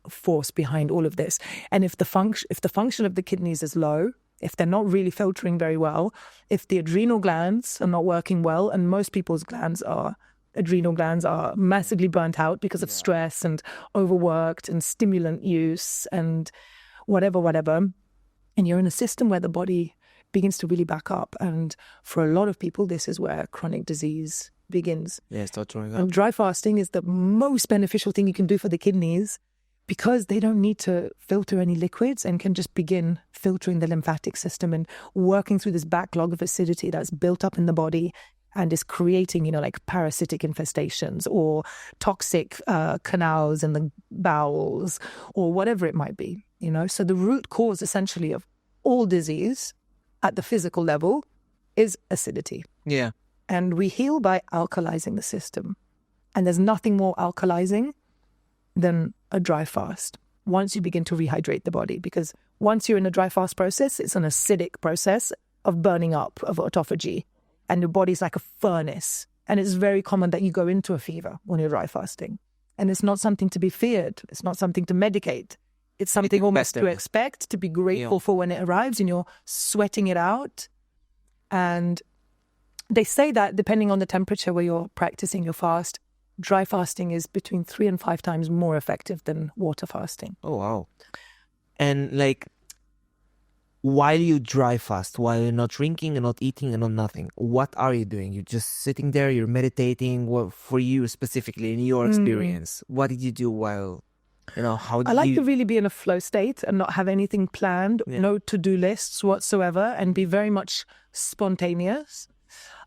Speaker 1: force behind all of this. And if the function of the kidneys is low, if they're not really filtering very well, if the adrenal glands are not working well, and most people's adrenal glands are massively burnt out because of stress and overworked and stimulant use and whatever. And you're in a system where the body begins to really back up. And for a lot of people, this is where chronic disease begins.
Speaker 3: Yeah, start drawing up.
Speaker 1: And dry fasting is the most beneficial thing you can do for the kidneys because they don't need to filter any liquids and can just begin filtering the lymphatic system and working through this backlog of acidity that's built up in the body and is creating, you know, like parasitic infestations or toxic canals in the bowels or whatever it might be, you know. So the root cause essentially of all disease at the physical level is acidity.
Speaker 3: Yeah.
Speaker 1: And we heal by alkalizing the system. And there's nothing more alkalizing than a dry fast once you begin to rehydrate the body. Because once you're in a dry fast process, it's an acidic process of burning up of autophagy. And your body's like a furnace. And it's very common that you go into a fever when you're dry fasting. And it's not something to be feared. It's not something to medicate. It's something almost to expect, to be grateful for when it arrives and you're sweating it out. And they say that depending on the temperature where you're practicing your fast, dry fasting is between 3 and 5 times more effective than water fasting.
Speaker 3: Oh, wow. And like, while you dry fast, while you're not drinking and not eating and not nothing, what are you doing? You're just sitting there, you're meditating. What, for you specifically, in your experience, what did you do while, you know, how did
Speaker 1: I like to really be in a flow state and not have anything planned, no to-do lists whatsoever, and be very much spontaneous.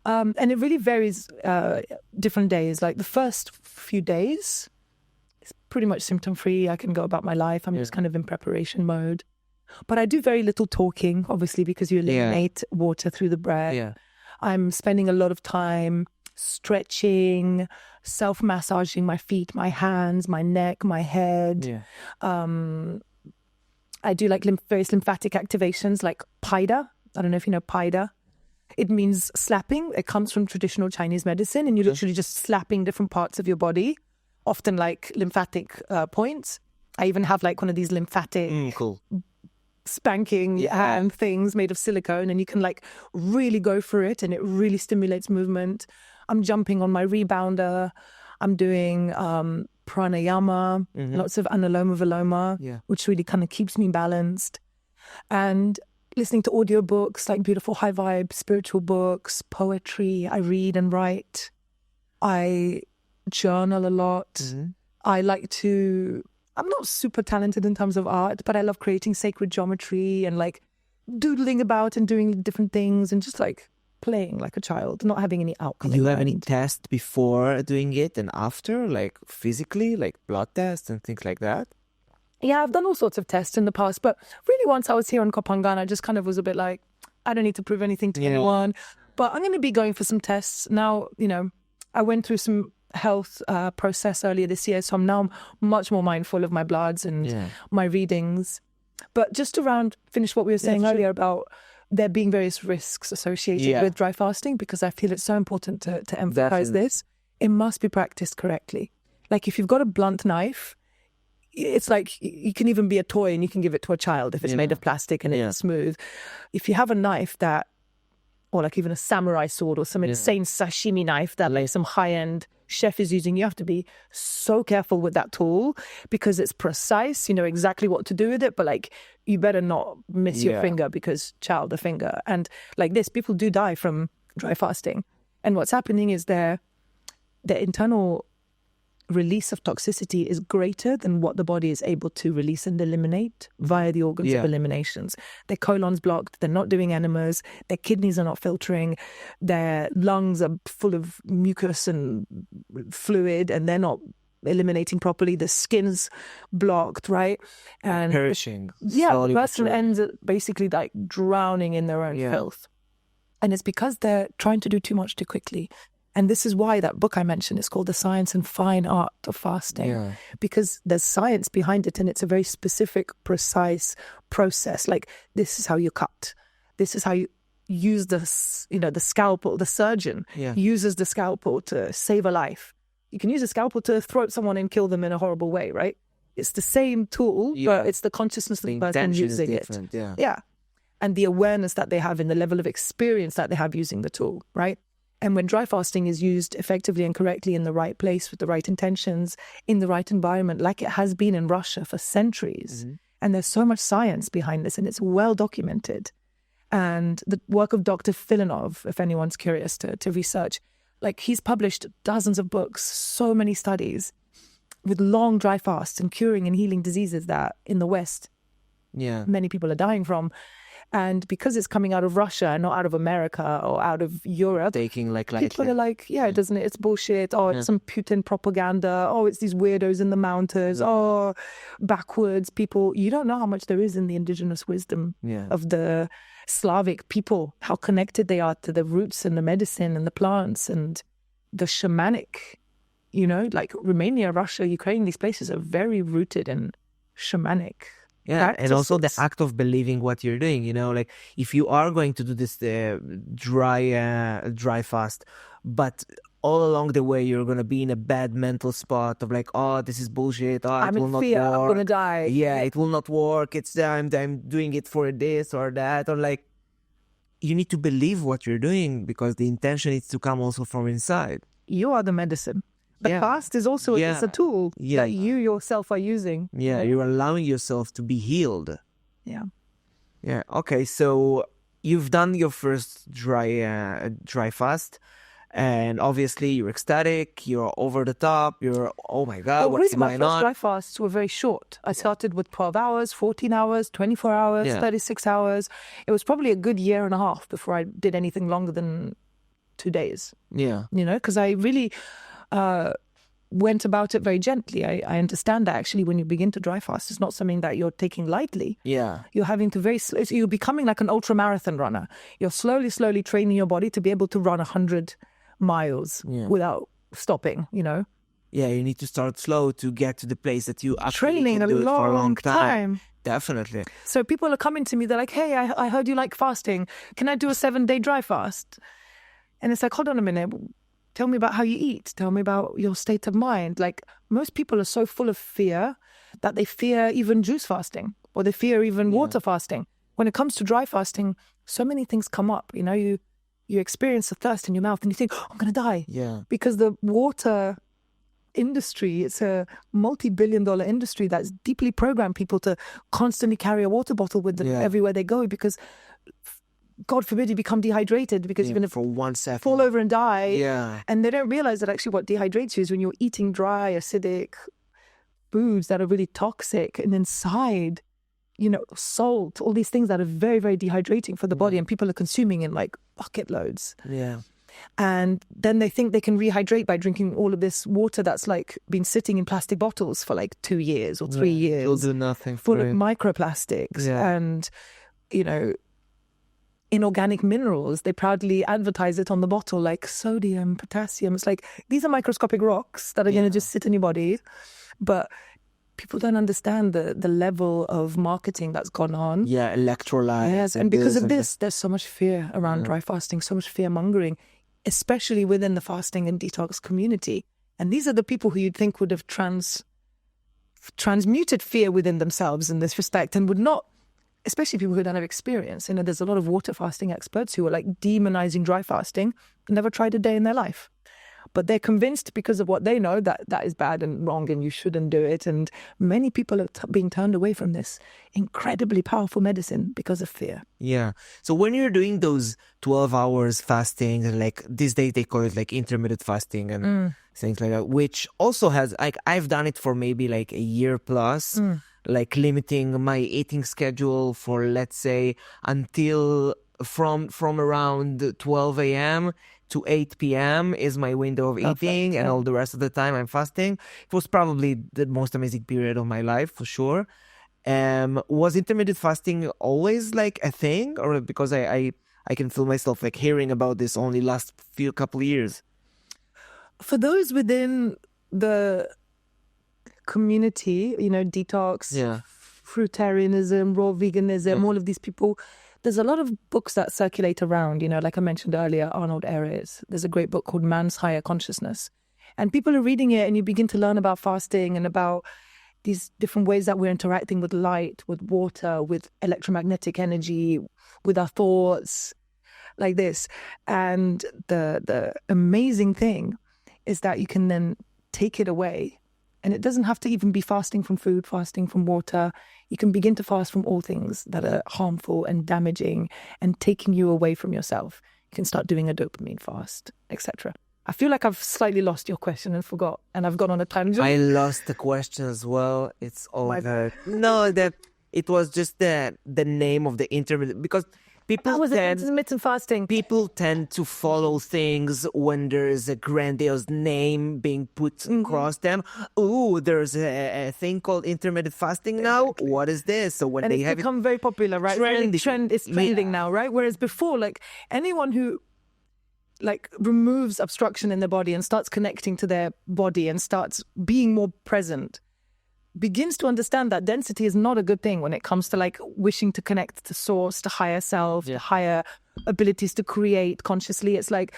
Speaker 1: And it really varies different days. Like the first few days, it's pretty much symptom-free. I can go about my life. I'm just kind of in preparation mode. But I do very little talking, obviously, because you eliminate water through the breath. Yeah. I'm spending a lot of time stretching, self-massaging my feet, my hands, my neck, my head. Yeah. I do like various lymphatic activations like Paida. I don't know if you know Paida. It means slapping. It comes from traditional Chinese medicine, and you're literally just slapping different parts of your body, often like lymphatic points. I even have like one of these lymphatic... cool. Spanking hand things made of silicone, and you can like really go for it, and it really stimulates movement. I'm jumping on my rebounder. I'm doing pranayama, lots of anuloma viloma, which really kind of keeps me balanced. And listening to audiobooks, like beautiful high vibe spiritual books, poetry. I read and write. I journal a lot. I'm not super talented in terms of art, but I love creating sacred geometry and like doodling about and doing different things and just like playing like a child, not having any outcome.
Speaker 3: Do you have any tests before doing it and after, like physically, like blood tests and things like that?
Speaker 1: Yeah, I've done all sorts of tests in the past, but really once I was here on KohPhangan, I just kind of was a bit like, I don't need to prove anything to anyone, but I'm going to be going for some tests. Now, you know, I went through some health process earlier this year, so I'm now much more mindful of my bloods and my readings. But just to finish what we were saying earlier about there being various risks associated with dry fasting, because I feel it's so important to emphasize this. It must be practiced correctly. Like if you've got a blunt knife, it's like you can even be a toy and you can give it to a child if it's made of plastic and it's smooth. If you have a knife that, or like even a samurai sword or some insane sashimi knife that like some high-end chef is using, you have to be so careful with that tool because it's precise. You know exactly what to do with it, but like you better not miss your finger because the finger. And like this, people do die from dry fasting. And what's happening is their internal release of toxicity is greater than what the body is able to release and eliminate via the organs of eliminations. Their colon's blocked, they're not doing enemas, their kidneys are not filtering, their lungs are full of mucus and fluid and they're not eliminating properly, the skin's blocked, right? And
Speaker 3: perishing.
Speaker 1: The person ends up basically like drowning in their own filth. And it's because they're trying to do too much too quickly. And this is why that book I mentioned is called The Science and Fine Art of Fasting, because there's science behind it and it's a very specific, precise process. Like, this is how you cut. This is how you use the scalpel. The surgeon uses the scalpel to save a life. You can use a scalpel to throat someone and kill them in a horrible way, right? It's the same tool, but it's the consciousness of the person using it. Yeah. And the awareness that they have and the level of experience that they have using the tool, right? And when dry fasting is used effectively and correctly in the right place with the right intentions, in the right environment, like it has been in Russia for centuries, and there's so much science behind this and it's well documented. And the work of Dr. Filanov, if anyone's curious to research, like he's published dozens of books, so many studies with long dry fasts and curing and healing diseases that in the West, many people are dying from. And because it's coming out of Russia and not out of America or out of Europe,
Speaker 3: taking like lightly.
Speaker 1: People are like, doesn't it? It's bullshit. Oh, it's some Putin propaganda. Oh, it's these weirdos in the mountains. Oh, backwards people. You don't know how much there is in the indigenous wisdom of the Slavic people, how connected they are to the roots and the medicine and the plants and the shamanic, like Romania, Russia, Ukraine, these places are very rooted in shamanic.
Speaker 3: And also the act of believing what you're doing, like if you are going to do this dry fast, but all along the way you're going to be in a bad mental spot of like, oh, this is bullshit,
Speaker 1: I'm
Speaker 3: it will
Speaker 1: in
Speaker 3: not
Speaker 1: fear,
Speaker 3: work.
Speaker 1: I'm going to die.
Speaker 3: It will not work, it's I'm doing it for this or that, or like, you need to believe what you're doing because the intention is to come also from inside.
Speaker 1: You are the medicine. The fast is also it's a tool that you yourself are using.
Speaker 3: You're allowing yourself to be healed. Okay, so you've done your first dry fast, and obviously you're ecstatic, you're over the top, you're, oh my God, what's going on?
Speaker 1: My first dry fasts were very short. I started with 12 hours, 14 hours, 24 hours, 36 hours. It was probably a good year and a half before I did anything longer than 2 days. Because I really went about it very gently. I understand that actually when you begin to dry fast, it's not something that you're taking lightly. You're having to you're becoming like an ultra marathon runner. You're slowly training your body to be able to run 100 miles without stopping,
Speaker 3: you need to start slow to get to the place that you actually
Speaker 1: training
Speaker 3: can do it for a long time.
Speaker 1: Definitely. So people are coming to me, they're like, hey, I heard you like fasting. Can I do a 7-day dry fast? And it's like, hold on a minute. Tell me about how you eat. Tell me about your state of mind. Like, most people are so full of fear that they fear even juice fasting or they fear even water fasting. When it comes to dry fasting, so many things come up. You experience a thirst in your mouth and you think, oh, I'm going to die. Because the water industry, it's a multi-billion-dollar industry that's deeply programmed people to constantly carry a water bottle with them everywhere they go because God forbid you become dehydrated because you're going to
Speaker 3: for 1 second
Speaker 1: fall over and die. And they don't realize that actually what dehydrates you is when you're eating dry, acidic foods that are really toxic, and inside, salt, all these things that are very, very dehydrating for the body, and people are consuming in like bucket loads. And then they think they can rehydrate by drinking all of this water that's like been sitting in plastic bottles for like 2 years or 3 years.
Speaker 3: It'll do nothing.
Speaker 1: Full of microplastics and, inorganic minerals. They proudly advertise it on the bottle like sodium, potassium. It's like, these are microscopic rocks that are going to just sit in your body. But people don't understand the level of marketing that's gone on.
Speaker 3: Electrolytes.
Speaker 1: Yes, and because of this, there's so much fear around dry fasting, so much fear mongering, especially within the fasting and detox community. And these are the people who you'd think would have transmuted fear within themselves in this respect and would not, especially people who don't have experience. You know, there's a lot of water fasting experts who are like demonizing dry fasting, never tried a day in their life. But they're convinced because of what they know that that is bad and wrong and you shouldn't do it. And many people are being turned away from this incredibly powerful medicine because of fear.
Speaker 3: Yeah. So when you're doing those 12 hours fasting, and like these days they call it like intermittent fasting and things like that, which also has, like, I've done it for maybe like a year plus, like limiting my eating schedule for, let's say, until from around 12 a.m. to 8 p.m. is my window of eating, and all the rest of the time I'm fasting. It was probably the most amazing period of my life, for sure. Was intermittent fasting always like a thing, or because I can feel myself like hearing about this only last couple of years?
Speaker 1: For those within the community, you know, detox, fruitarianism, raw veganism, all of these people, there's a lot of books that circulate around, you know, like I mentioned earlier, Arnold Ehret's. There's a great book called Man's Higher Consciousness. And people are reading it and you begin to learn about fasting and about these different ways that we're interacting with light, with water, with electromagnetic energy, with our thoughts, like this. And the amazing thing is that you can then take it away. And it doesn't have to even be fasting from food, fasting from water. You can begin to fast from all things that are harmful and damaging and taking you away from yourself. You can start doing a dopamine fast, etc. I feel like I've slightly lost your question and forgot, and I've gone on a tangent.
Speaker 3: I lost the question as well. It's all it was just the name of the intermittent, because
Speaker 1: intermittent fasting.
Speaker 3: People tend to follow things when there's a grandiose name being put across them. Oh, there's a thing called intermittent fasting now. What is this? So when
Speaker 1: and
Speaker 3: they
Speaker 1: it's
Speaker 3: have
Speaker 1: become very popular, right? It's trending now, right? Whereas before, like anyone who like removes obstruction in their body and starts connecting to their body and starts being more present begins to understand that density is not a good thing when it comes to like wishing to connect to source, to higher self, to higher abilities to create consciously. It's like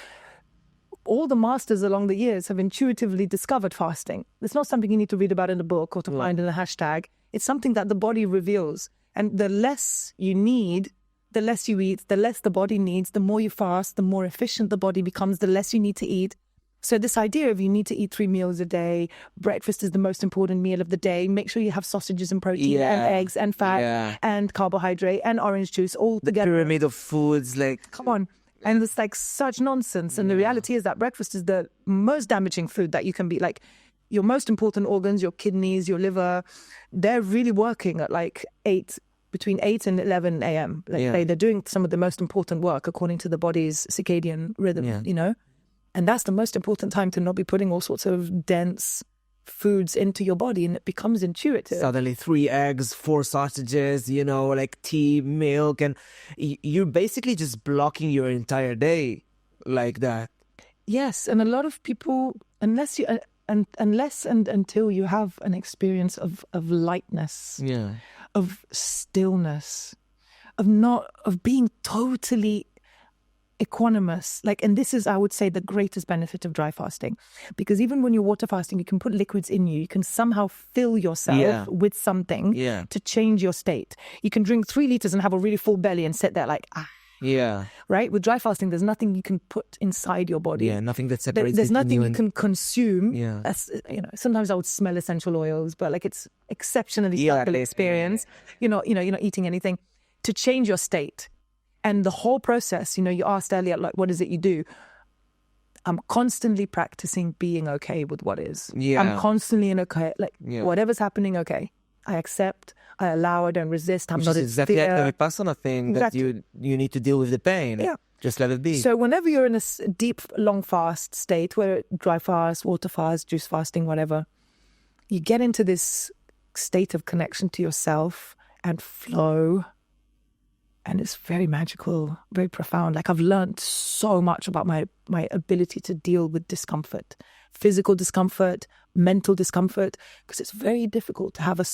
Speaker 1: all the masters along the years have intuitively discovered fasting. It's not something you need to read about in a book or to find in a hashtag. It's something that the body reveals. And the less you need, the less you eat, the less the body needs. The more you fast, the more efficient the body becomes, the less you need to eat. So this idea of you need to eat 3 meals a day, breakfast is the most important meal of the day, make sure you have sausages and protein and eggs and fat and carbohydrate and orange juice all together.
Speaker 3: The pyramid of foods, like...
Speaker 1: Come on. And it's like such nonsense. And the reality is that breakfast is the most damaging food that you can be. Like your most important organs, your kidneys, your liver, they're really working at like between 8 and 11 a.m. They're doing some of the most important work according to the body's circadian rhythm, you know? And that's the most important time to not be putting all sorts of dense foods into your body, and it becomes intuitive.
Speaker 3: Suddenly 3 eggs, 4 sausages, you know, like tea, milk, and you're basically just blocking your entire day like that.
Speaker 1: Yes, and a lot of people, unless and until you have an experience of lightness, of stillness, of being totally equanimous, like, and this is, I would say, the greatest benefit of dry fasting, because even when you're water fasting, you can put liquids in you can somehow fill yourself with something to change your state. You can drink 3 liters and have a really full belly and sit there like right? With dry fasting, there's nothing you can put inside your body,
Speaker 3: nothing that separates.
Speaker 1: There's nothing you can consume. That's, you know, sometimes I would smell essential oils, but like it's exceptionally subtle experience. You're not eating anything to change your state. And the whole process, you know, you asked earlier, like, what is it you do? I'm constantly practicing being okay with what is. I'm constantly in okay, like whatever's happening, okay. I accept, I allow, I don't resist. I'm not
Speaker 3: exactly a personal thing that you need to deal with the pain. Just let it be.
Speaker 1: So whenever you're in a deep, long fast state, where dry fast, water fast, juice fasting, whatever, you get into this state of connection to yourself and flow. And it's very magical, very profound. Like I've learned so much about my ability to deal with discomfort, physical discomfort, mental discomfort, because it's very difficult to have a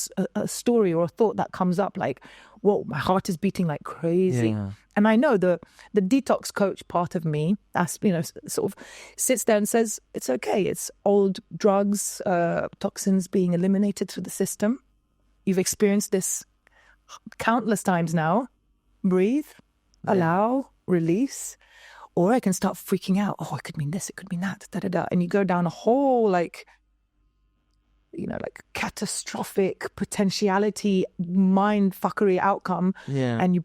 Speaker 1: story or a thought that comes up like, whoa, my heart is beating like crazy.
Speaker 3: Yeah.
Speaker 1: And I know the detox coach part of me, that's, sort of sits there and says, it's okay. It's old drugs, toxins being eliminated through the system. You've experienced this countless times now. Breathe, allow, release. Or I can start freaking out. Oh, it could mean this, it could mean that, da-da-da. And you go down a whole like catastrophic potentiality, mind fuckery outcome.
Speaker 3: Yeah.
Speaker 1: And you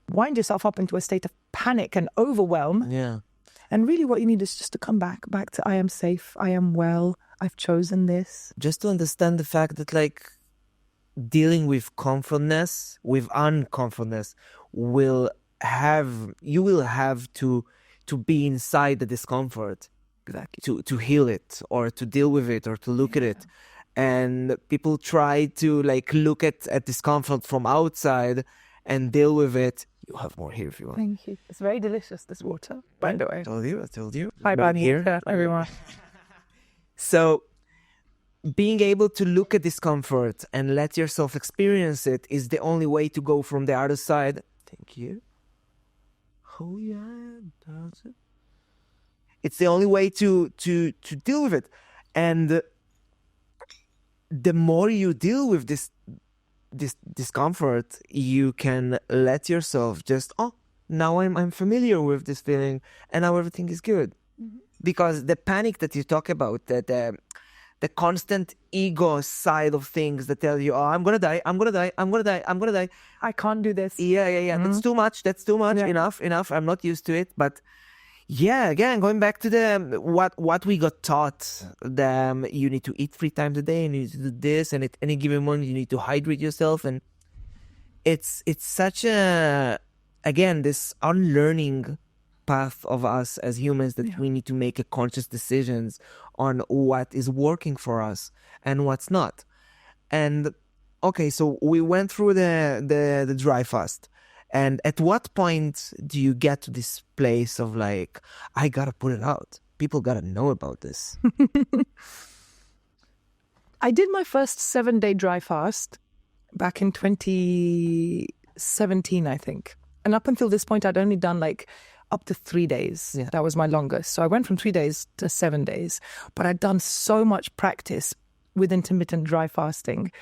Speaker 1: wind yourself up into a state of panic and overwhelm.
Speaker 3: Yeah.
Speaker 1: And really what you need is just to come back to I am safe, I am well, I've chosen this.
Speaker 3: Just to understand the fact that like dealing with comfortness, with uncomfortness, you will have to be inside the discomfort. Exactly. To heal it or to deal with it or to look at it. And people try to like look at discomfort from outside and deal with it. You have more here if you want.
Speaker 1: Thank you. It's very delicious, this water, by the way.
Speaker 3: I told you.
Speaker 1: Hi, Bunny.
Speaker 3: Here,
Speaker 1: everyone.
Speaker 3: So being able to look at discomfort and let yourself experience it is the only way to go from the other side. Thank you. Oh yeah, does it? It's the only way to deal with it. And the more you deal with this discomfort, you can let yourself just, now I'm familiar with this feeling and now everything is good. Mm-hmm. Because the panic that you talk about, that the constant ego side of things that tell you, I'm gonna die, I can't do this. Yeah. Mm-hmm. That's too much. Yeah. Enough. I'm not used to it. But yeah, again, going back to what we got taught, you need to eat 3 times a day and you need to do this, and at any given moment you need to hydrate yourself, and it's such this unlearning path of us as humans that we need to make a conscious decisions on what is working for us and what's not. And okay, so we went through the dry fast. And at what point do you get to this place of like, I gotta put it out? People gotta know about this.
Speaker 1: I did my first 7-day dry fast back in 2017, I think. And up until this point, I'd only done like up to 3 days. Yeah. That was my longest. So I went from 3 days to 7 days. But I'd done so much practice with intermittent dry fasting.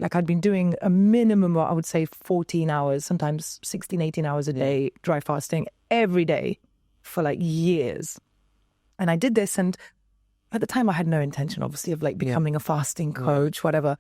Speaker 1: Like I'd been doing a minimum, I would say 14 hours, sometimes 16, 18 hours a day, dry fasting every day for like years. And I did this, and at the time I had no intention, obviously, of like becoming a fasting coach, whatever.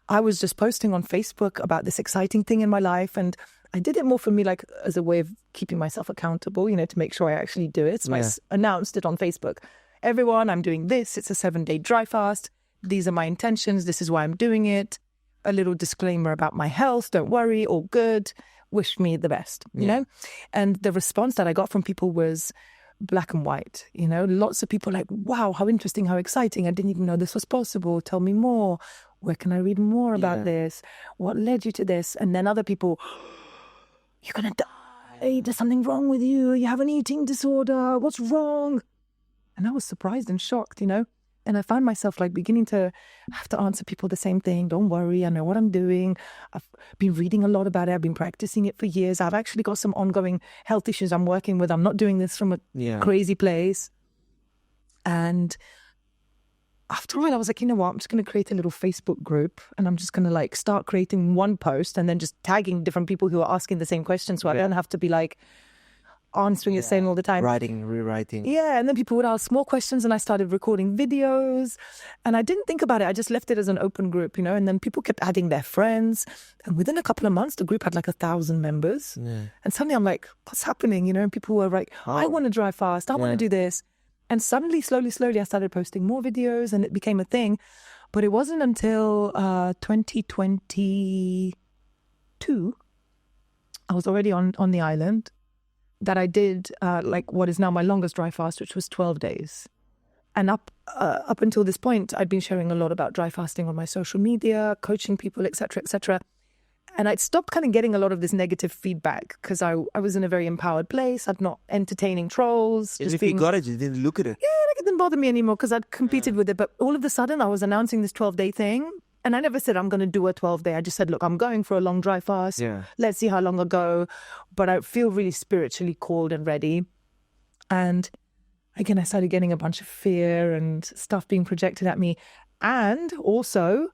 Speaker 1: I was just posting on Facebook about this exciting thing in my life, and I did it more for me like as a way of keeping myself accountable, to make sure I actually do it. So I announced it on Facebook. Everyone, I'm doing this. It's a 7-day dry fast. These are my intentions. This is why I'm doing it. A little disclaimer about my health. Don't worry, all good. Wish me the best, you know? And the response that I got from people was black and white, Lots of people like, wow, how interesting, how exciting. I didn't even know this was possible. Tell me more. Where can I read more about this? What led you to this? And then other people, you're going to die. There's something wrong with you. You have an eating disorder. What's wrong? And I was surprised and shocked, And I found myself like beginning to have to answer people the same thing. Don't worry, I know what I'm doing. I've been reading a lot about it. I've been practicing it for years. I've actually got some ongoing health issues I'm working with. I'm not doing this from a crazy place. And after a while, I was like, you know what? I'm just going to create a little Facebook group, and I'm just going to like start creating one post and then just tagging different people who are asking the same questions, so I don't have to be like answering the same all the time.
Speaker 3: Writing, rewriting.
Speaker 1: Yeah, and then people would ask more questions, and I started recording videos, and I didn't think about it. I just left it as an open group, and then people kept adding their friends, and within a couple of months, the group had like 1,000 members. Yeah. And suddenly I'm like, what's happening? And people were like, I want to dry fast. I want to do this. And suddenly, slowly, I started posting more videos, and it became a thing. But it wasn't until 2022, I was already on the island, that I did like what is now my longest dry fast, which was 12 days. And up until this point, I'd been sharing a lot about dry fasting on my social media, coaching people, etc., etc. And I'd stopped kind of getting a lot of this negative feedback because I was in a very empowered place. I'm not entertaining trolls.
Speaker 3: If you got it, you didn't look at it.
Speaker 1: Yeah, like it didn't bother me anymore because I'd competed with it. But all of a sudden, I was announcing this 12-day thing. And I never said I'm going to do a 12-day. I just said, look, I'm going for a long dry fast.
Speaker 3: Yeah.
Speaker 1: Let's see how long I go. But I feel really spiritually called and ready. And again, I started getting a bunch of fear and stuff being projected at me. And also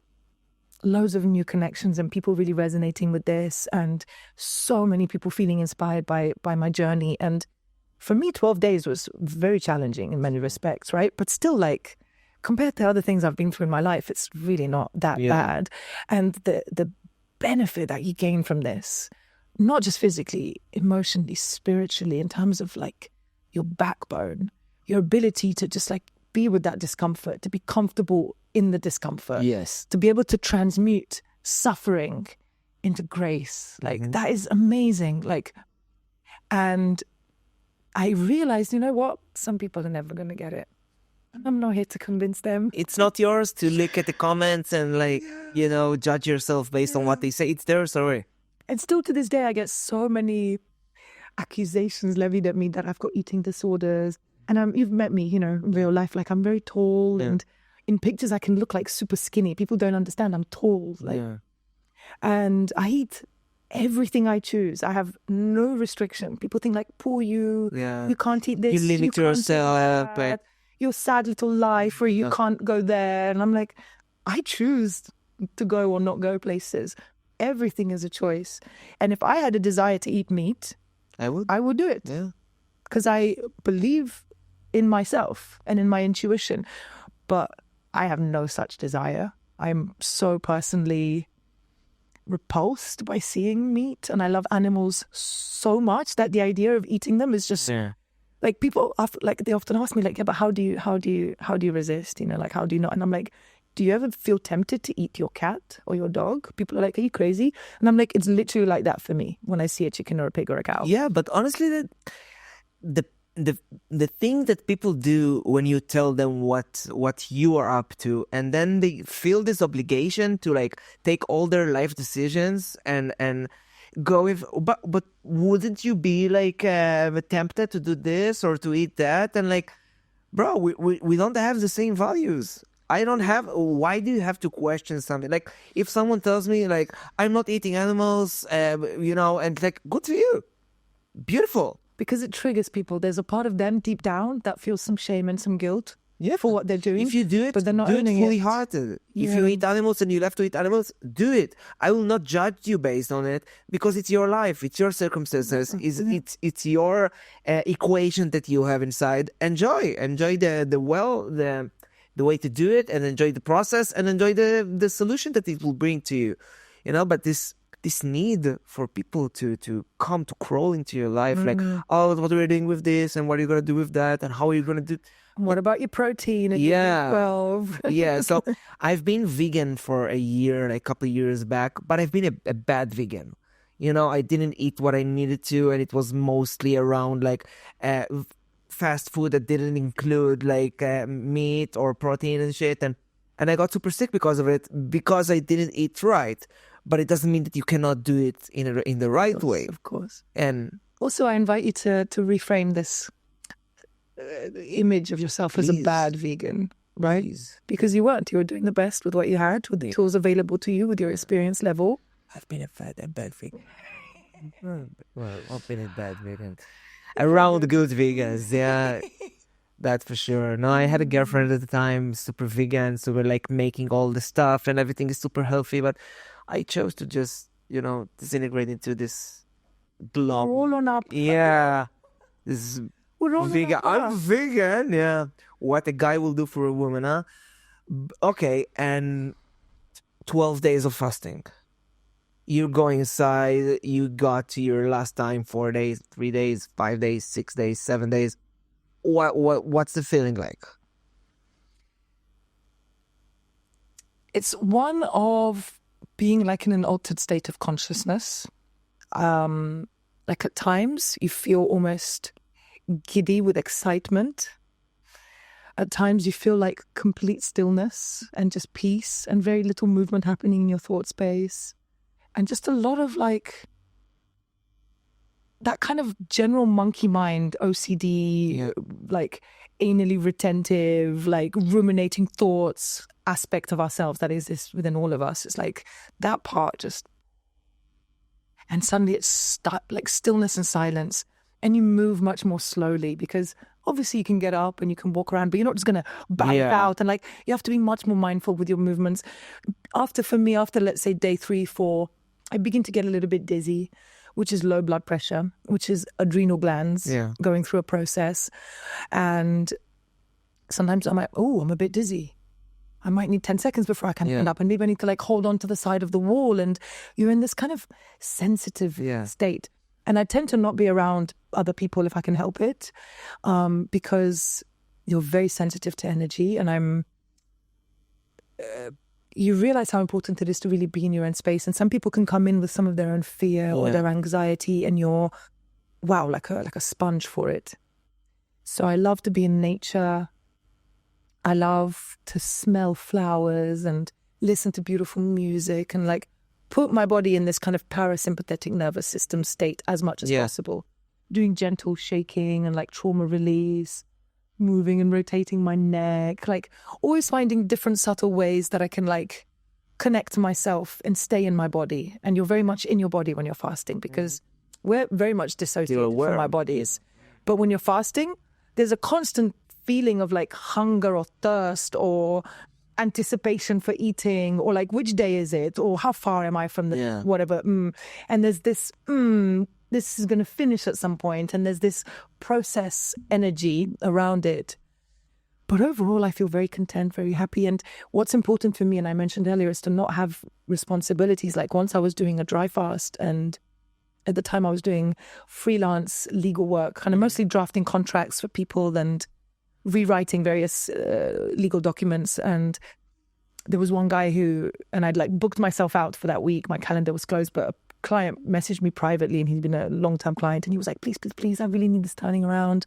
Speaker 1: loads of new connections and people really resonating with this. And so many people feeling inspired by my journey. And for me, 12 days was very challenging in many respects, right? But still like, compared to other things I've been through in my life, it's really not that bad. And the benefit that you gain from this, not just physically, emotionally, spiritually, in terms of like your backbone, your ability to just like be with that discomfort, to be comfortable in the discomfort.
Speaker 3: Yes.
Speaker 1: To be able to transmute suffering into grace. Like that is amazing. Like, and I realized, you know what? Some people are never going to get it. I'm not here to convince them.
Speaker 3: It's not yours to look at the comments and like, you know, judge yourself based on what they say. It's their story.
Speaker 1: And still to this day, I get so many accusations levied at me that I've got eating disorders. And you've met me, you know, in real life. Like I'm very tall and in pictures I can look like super skinny. People don't understand I'm tall. Like, and I eat everything I choose. I have no restriction. People think like, poor you, you can't eat this.
Speaker 3: You limit yourself. But
Speaker 1: your sad little life where you can't go there. And I'm like, I choose to go or not go places. Everything is a choice. And if I had a desire to eat meat, I would do it.
Speaker 3: Yeah.
Speaker 1: Because I believe in myself and in my intuition. But I have no such desire. I'm so personally repulsed by seeing meat. And I love animals so much that the idea of eating them is just... Like people, like they often ask me, like, yeah, but how do you resist? You know, like, how do you not? And I'm like, do you ever feel tempted to eat your cat or your dog? People are like, are you crazy? And I'm like, it's literally like that for me when I see a chicken or a pig or a cow.
Speaker 3: Yeah, but honestly, the thing that people do when you tell them what you are up to, and then they feel this obligation to like take all their life decisions and go with, but wouldn't you be like tempted to do this or to eat that? And like, bro, we don't have the same values. I don't have. Why do you have to question something? Like, if someone tells me like I'm not eating animals, you know, and like, good for you, beautiful,
Speaker 1: because it triggers people. There's a part of them deep down that feels some shame and some guilt. For what they're doing.
Speaker 3: If you do it,
Speaker 1: but they're not
Speaker 3: do it
Speaker 1: owning
Speaker 3: fully
Speaker 1: it.
Speaker 3: hearted. If you eat animals and you have to eat animals, do it. I will not judge you based on it because it's your life, it's your circumstances, it's your equation that you have inside. Enjoy the way to do it, and enjoy the process, and enjoy the solution that it will bring to you. You know, but this need for people to come to crawl into your life, like, oh, what are you doing with this, and what are you gonna do with that, and how are you gonna do?
Speaker 1: What about your protein? And your 12?
Speaker 3: Yeah. So I've been vegan for a year, like a couple of years back, but I've been a bad vegan. You know, I didn't eat what I needed to, and it was mostly around like fast food that didn't include like meat or protein and shit. And I got super sick because of it, because I didn't eat right. But it doesn't mean that you cannot do it in the right way.
Speaker 1: Of course.
Speaker 3: And
Speaker 1: also, I invite you to reframe this image of yourself as a bad vegan, right? Because you weren't. You were doing the best with what you had, with the tools available to you, with your experience level.
Speaker 3: I've been a bad vegan. Well, I've been a bad vegan. Around good vegans, yeah. That's for sure. No, I had a girlfriend at the time, super vegan, so we're like making all the stuff and everything is super healthy, but I chose to just, you know, disintegrate into this blob.
Speaker 1: Roll on up.
Speaker 3: Yeah. This vegan. I'm vegan, yeah. What a guy will do for a woman, huh? Okay, and 12 days of fasting. You're going inside, you got to your last time, 4 days, 3 days, 5 days, 6 days, 7 days. What's the feeling like?
Speaker 1: It's one of being like in an altered state of consciousness. Like at times you feel almost giddy with excitement. At times you feel like complete stillness and just peace and very little movement happening in your thought space. and just a lot of like that kind of general monkey mind, OCD, like anally retentive, like ruminating thoughts aspect of ourselves that exists within all of us. It's like that part just, and suddenly it's like stillness and silence, and you move much more slowly because obviously you can get up and you can walk around, but you're not just going to bounce out, and like you have to be much more mindful with your movements. After let's say day 3, 4, I begin to get a little bit dizzy, which is low blood pressure, which is adrenal glands going through a process. And sometimes I'm like, oh, I'm a bit dizzy. I might need 10 seconds before I can stand up, and maybe I need to like hold on to the side of the wall, and you're in this kind of sensitive state. And I tend to not be around other people if I can help it, because you're very sensitive to energy, and you realize how important it is to really be in your own space. And some people can come in with some of their own fear or their anxiety, and you're, like a sponge for it. So I love to be in nature. I love to smell flowers and listen to beautiful music and like put my body in this kind of parasympathetic nervous system state as much as possible. Doing gentle shaking and like trauma release, moving and rotating my neck, like always finding different subtle ways that I can like connect to myself and stay in my body. And you're very much in your body when you're fasting, because we're very much dissociated from our bodies. But when you're fasting, there's a constant feeling of like hunger or thirst or anticipation for eating, or like which day is it, or how far am I from the whatever. And there's this this is going to finish at some point, and there's this process energy around it. But overall, I feel very content, very happy. And what's important for me, and I mentioned earlier, is to not have responsibilities. Like once I was doing a dry fast, and at the time I was doing freelance legal work, kind of mostly drafting contracts for people and rewriting various legal documents. And there was one guy and I'd like booked myself out for that week. My calendar was closed, but a client messaged me privately, and he's been a long-term client, and he was like, please, I really need this turning around.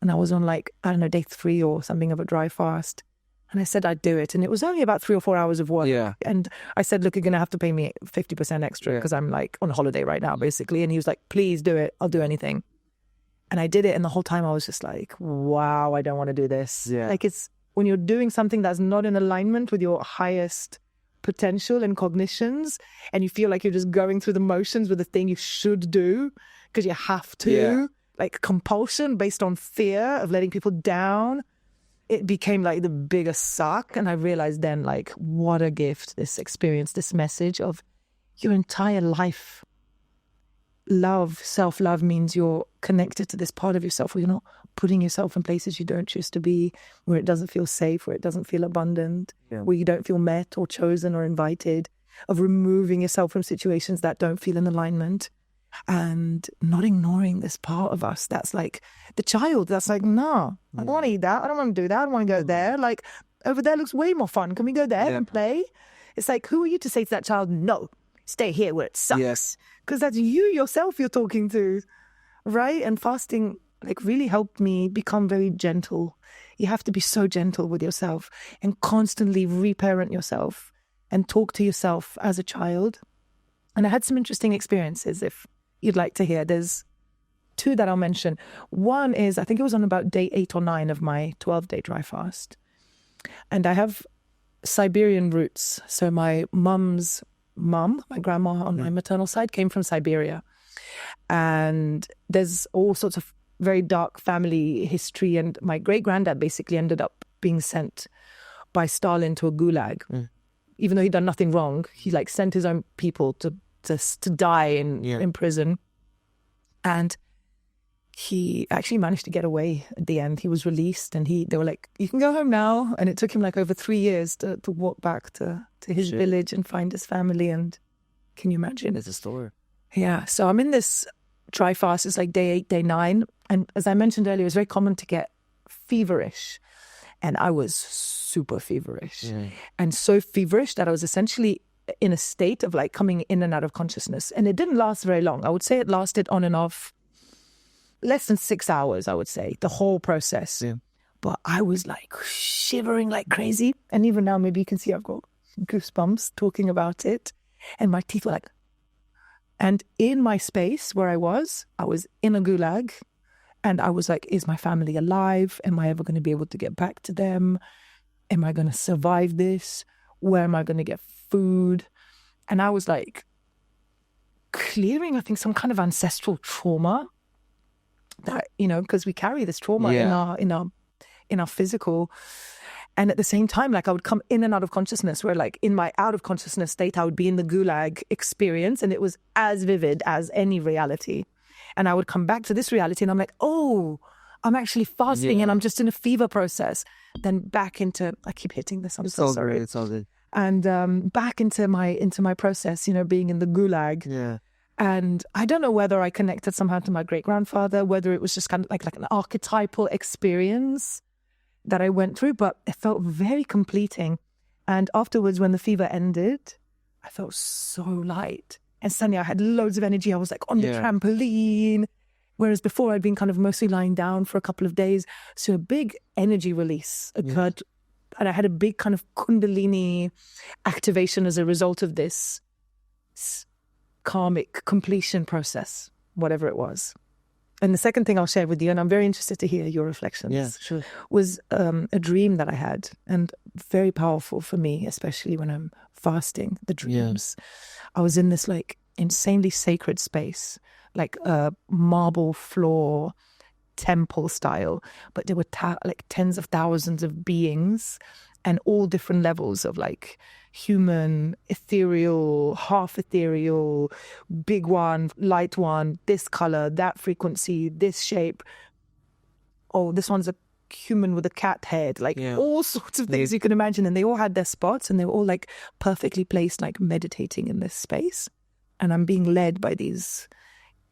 Speaker 1: And I was on like, I don't know, day 3 or something of a dry fast. And I said I'd do it. And it was only about 3 or 4 hours of work. Yeah. And I said, look, you're going to have to pay me 50% extra because I'm like on holiday right now, basically. And he was like, please do it. I'll do anything. And I did it. And the whole time I was just like, wow, I don't want to do this. Yeah. Like it's when you're doing something that's not in alignment with your highest potential and cognitions, and you feel like you're just going through the motions with the thing you should do because you have to, like compulsion based on fear of letting people down. It became like the biggest suck. And I realized then, like, what a gift, this experience, this message of your entire life. Love, self-love means you're connected to this part of yourself where you're not putting yourself in places you don't choose to be, where it doesn't feel safe, where it doesn't feel abundant, where you don't feel met or chosen or invited, of removing yourself from situations that don't feel in alignment, and not ignoring this part of us that's like the child that's like, no, I don't want to eat that, I don't want to do that, I don't want to go there, like over there looks way more fun, can we go there and play? It's like, who are you to say to that child, no, stay here where it sucks? Because that's you yourself you're talking to, right? And fasting like really helped me become very gentle. You have to be so gentle with yourself and constantly reparent yourself and talk to yourself as a child. And I had some interesting experiences, if you'd like to hear. There's 2 that I'll mention. One is, I think it was on about day 8 or 9 of my 12-day dry fast. And I have Siberian roots. So my mum's mum, my grandma on my maternal side, came from Siberia. And there's all sorts of very dark family history. And my great-granddad basically ended up being sent by Stalin to a gulag. Even though he'd done nothing wrong, he like sent his own people to die in prison. And he actually managed to get away at the end. He was released, and they were like, you can go home now. And it took him like over 3 years to walk back to his village and find his family. And can you imagine?
Speaker 3: It's a story.
Speaker 1: Yeah. So I'm in this dry fast. It's like day 8, day 9. And as I mentioned earlier, it was very common to get feverish. And I was super feverish. And so feverish that I was essentially in a state of like coming in and out of consciousness. And it didn't last very long. I would say it lasted on and off less than 6 hours, I would say, the whole process. But I was like shivering like crazy. And even now, maybe you can see I've got goosebumps talking about it. And my teeth were like And in my space where I was in a gulag, and I was like, is my family alive? Am I ever going to be able to get back to them? Am I going to survive this? Where am I going to get food? And I was like clearing, I think, some kind of ancestral trauma that, because we carry this trauma in our physical. And at the same time, like I would come in and out of consciousness where like in my out of consciousness state, I would be in the gulag experience and it was as vivid as any reality. And I would come back to this reality and I'm like, oh, I'm actually fasting and I'm just in a fever process. Then back into, I keep hitting this, I'm so sorry.
Speaker 3: It's all good.
Speaker 1: And back into my process, being in the gulag.
Speaker 3: Yeah.
Speaker 1: And I don't know whether I connected somehow to my great-grandfather, whether it was just kind of like an archetypal experience that I went through, but it felt very completing. And afterwards, when the fever ended, I felt so light. And suddenly I had loads of energy. I was like on the trampoline, whereas before I'd been kind of mostly lying down for a couple of days. So a big energy release occurred. And I had a big kind of kundalini activation as a result of this karmic completion process, whatever it was. And the second thing I'll share with you, and I'm very interested to hear your reflections, was a dream that I had, and very powerful for me, especially when I'm fasting, the dreams. I was in this like insanely sacred space, like a marble floor, temple style, but there were like tens of thousands of beings and all different levels of like human, ethereal, half ethereal, big one, light one, this color, that frequency, this shape. Oh, this one's a human with a cat head, like all sorts of things you can imagine. And they all had their spots and they were all like perfectly placed, like meditating in this space. And I'm being led by these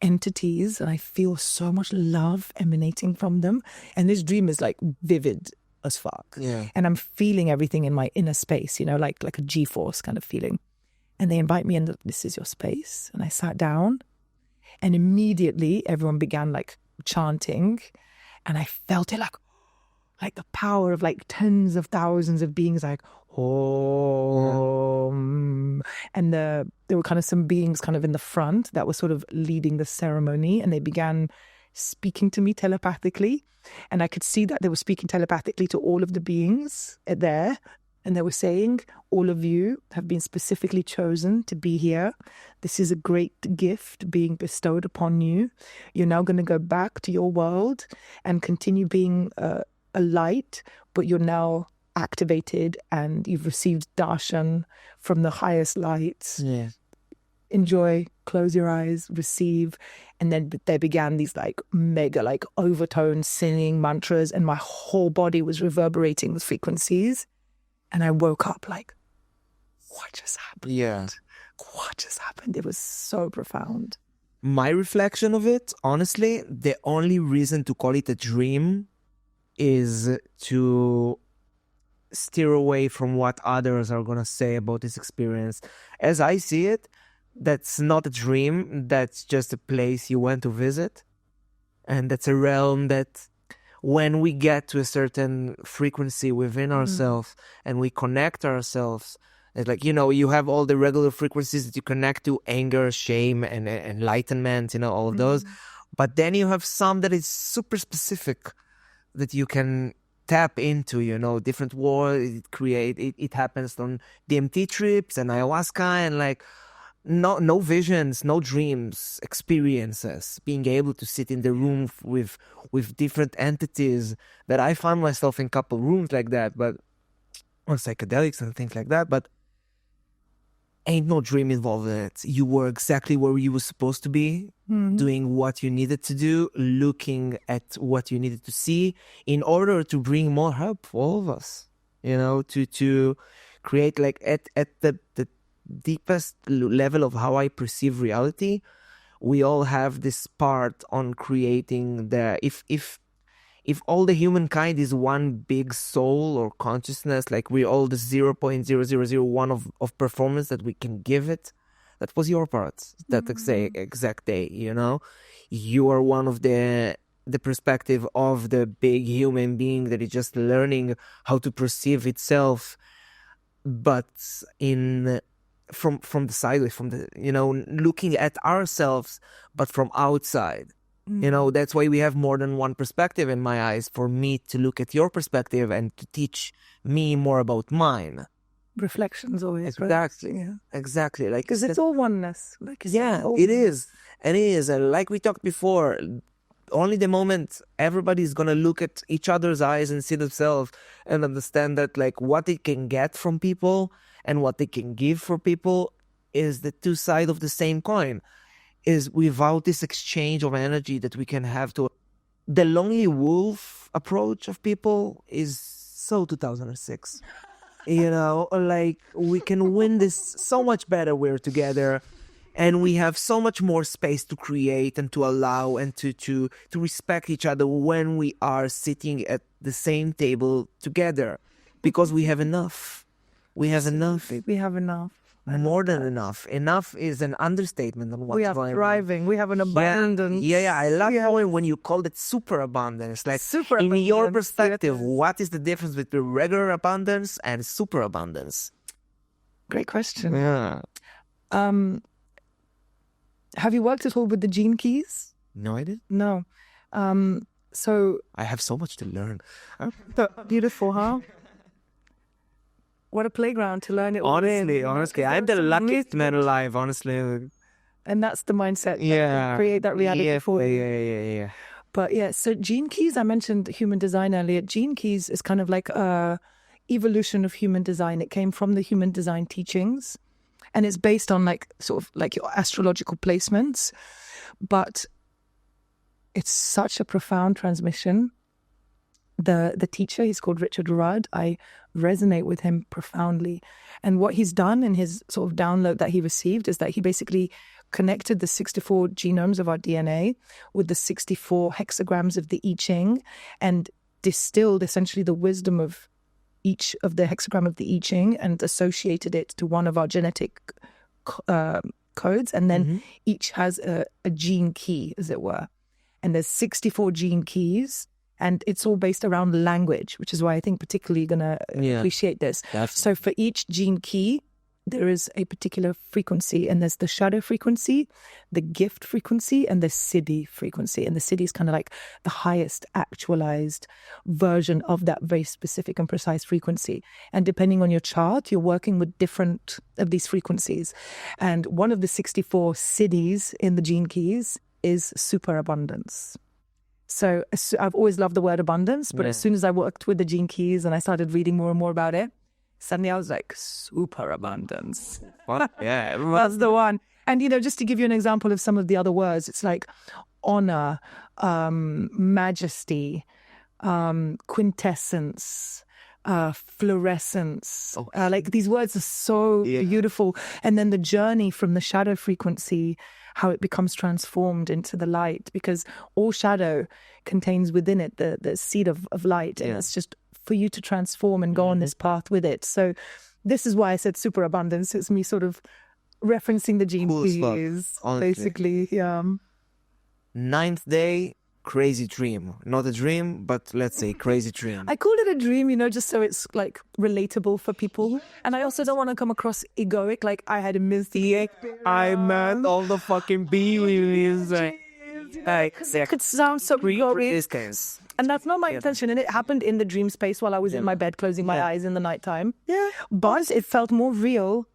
Speaker 1: entities and I feel so much love emanating from them. And this dream is like vivid as fuck.
Speaker 3: Yeah.
Speaker 1: And I'm feeling everything in my inner space, like a G-force kind of feeling. And they invite me in, this is your space. And I sat down and immediately everyone began like chanting. And I felt it like the power of like tens of thousands of beings like, oh. And there were kind of some beings kind of in the front that were sort of leading the ceremony. And they began speaking to me telepathically. And I could see that they were speaking telepathically to all of the beings there. And they were saying, all of you have been specifically chosen to be here. This is a great gift being bestowed upon you. You're now going to go back to your world and continue being a light, but you're now activated and you've received darshan from the highest lights.
Speaker 3: Yeah.
Speaker 1: Enjoy, close your eyes, receive. And then there began these like mega like overtones, singing mantras, and my whole body was reverberating with frequencies. And I woke up like, what just happened?
Speaker 3: Yeah.
Speaker 1: What just happened? It was so profound.
Speaker 3: My reflection of it, honestly, the only reason to call it a dream is to steer away from what others are going to say about this experience. As I see it, that's not a dream. That's just a place you went to visit. And that's a realm that when we get to a certain frequency within ourselves and we connect ourselves, it's like, you have all the regular frequencies that you connect to, anger, shame, and enlightenment, all of those. But then you have some that is super specific that you can tap into, different worlds. It happens on DMT trips and ayahuasca and like, no visions, no dreams, experiences, being able to sit in the room with different entities that I found myself in a couple rooms like that, but on psychedelics and things like that, but ain't no dream involved in it. You were exactly where you were supposed to be, doing what you needed to do, looking at what you needed to see in order to bring more help for all of us, to create like at the deepest level of how I perceive reality, we all have this part on creating if all the humankind is one big soul or consciousness, like we're all the 0.0001 of performance that we can give it, that was your part that exact day, you are one of the perspective of the big human being that is just learning how to perceive itself, but from the sideways, from the, looking at ourselves, but from outside. That's why we have more than one perspective in my eyes, for me to look at your perspective and to teach me more about mine.
Speaker 1: Reflections always.
Speaker 3: Exactly.
Speaker 1: Right? Yeah.
Speaker 3: Exactly. Like,
Speaker 1: because it's all oneness. Like,
Speaker 3: it is. And it is. And like we talked before, only the moment everybody's going to look at each other's eyes and see themselves and understand that, like, what they can get from people and what they can give for people is the two sides of the same coin. Is without this exchange of energy that we can have to... The lonely wolf approach of people is so 2006. Like, we can win this so much better. We're together, and we have so much more space to create and to allow and to respect each other when we are sitting at the same table together, because we have enough. We have enough.
Speaker 1: We have enough.
Speaker 3: More than enough. Enough is an understatement on what's
Speaker 1: we are
Speaker 3: going
Speaker 1: thriving. We have an abundance.
Speaker 3: Yeah. I love when you called it superabundance. Like,
Speaker 1: superabundance.
Speaker 3: In your perspective, what is the difference between regular abundance and superabundance?
Speaker 1: Great question.
Speaker 3: Yeah.
Speaker 1: Have you worked at all with the gene keys?
Speaker 3: No, I didn't.
Speaker 1: No. So
Speaker 3: I have so much to learn.
Speaker 1: Beautiful, huh? What a playground to learn it.
Speaker 3: Honestly, I'm the luckiest man alive, honestly.
Speaker 1: And that's the mindset.
Speaker 3: Yeah.
Speaker 1: Create that reality for you.
Speaker 3: Yeah.
Speaker 1: But yeah, so gene keys, I mentioned human design earlier. Gene keys is kind of like a evolution of human design. It came from the human design teachings, and it's based on like sort of like your astrological placements. But it's such a profound transmission. The teacher, he's called Richard Rudd. I resonate with him profoundly. And what he's done in his sort of download that he received is that he basically connected the 64 genomes of our DNA with the 64 hexagrams of the I Ching, and distilled essentially the wisdom of each of the hexagram of the I Ching and associated it to one of our genetic codes. And then each has a gene key, as it were. And there's 64 gene keys. And it's all based around language, which is why I think particularly going to appreciate this. Definitely. So for each gene key, there is a particular frequency, and there's the shadow frequency, the gift frequency, and the siddhi frequency. And the siddhi is kind of like the highest actualized version of that very specific and precise frequency. And depending on your chart, you're working with different of these frequencies. And one of the 64 siddhis in the gene keys is superabundance. So I've always loved the word abundance, but as soon as I worked with the gene keys and I started reading more and more about it, suddenly I was like, superabundance.
Speaker 3: Yeah,
Speaker 1: that's the one. And, just to give you an example of some of the other words, it's like honor, majesty, quintessence, fluorescence. Like, these words are so beautiful. And then the journey from the shadow frequency, how it becomes transformed into the light, because all shadow contains within it the seed of light. And it's just for you to transform and go on this path with it. So this is why I said superabundance. It's me sort of referencing the gene keys, basically. Yeah.
Speaker 3: 9th day, crazy dream. Not a dream, but let's say crazy dream.
Speaker 1: I called it a dream, just so it's like relatable for people. And I also don't want to come across egoic, like I had a mystic.
Speaker 3: I met all the fucking bees.
Speaker 1: It could sound so egoic. And that's not my intention. And it happened in the dream space while I was in my bed, closing my eyes in the nighttime. Yeah. But it felt more real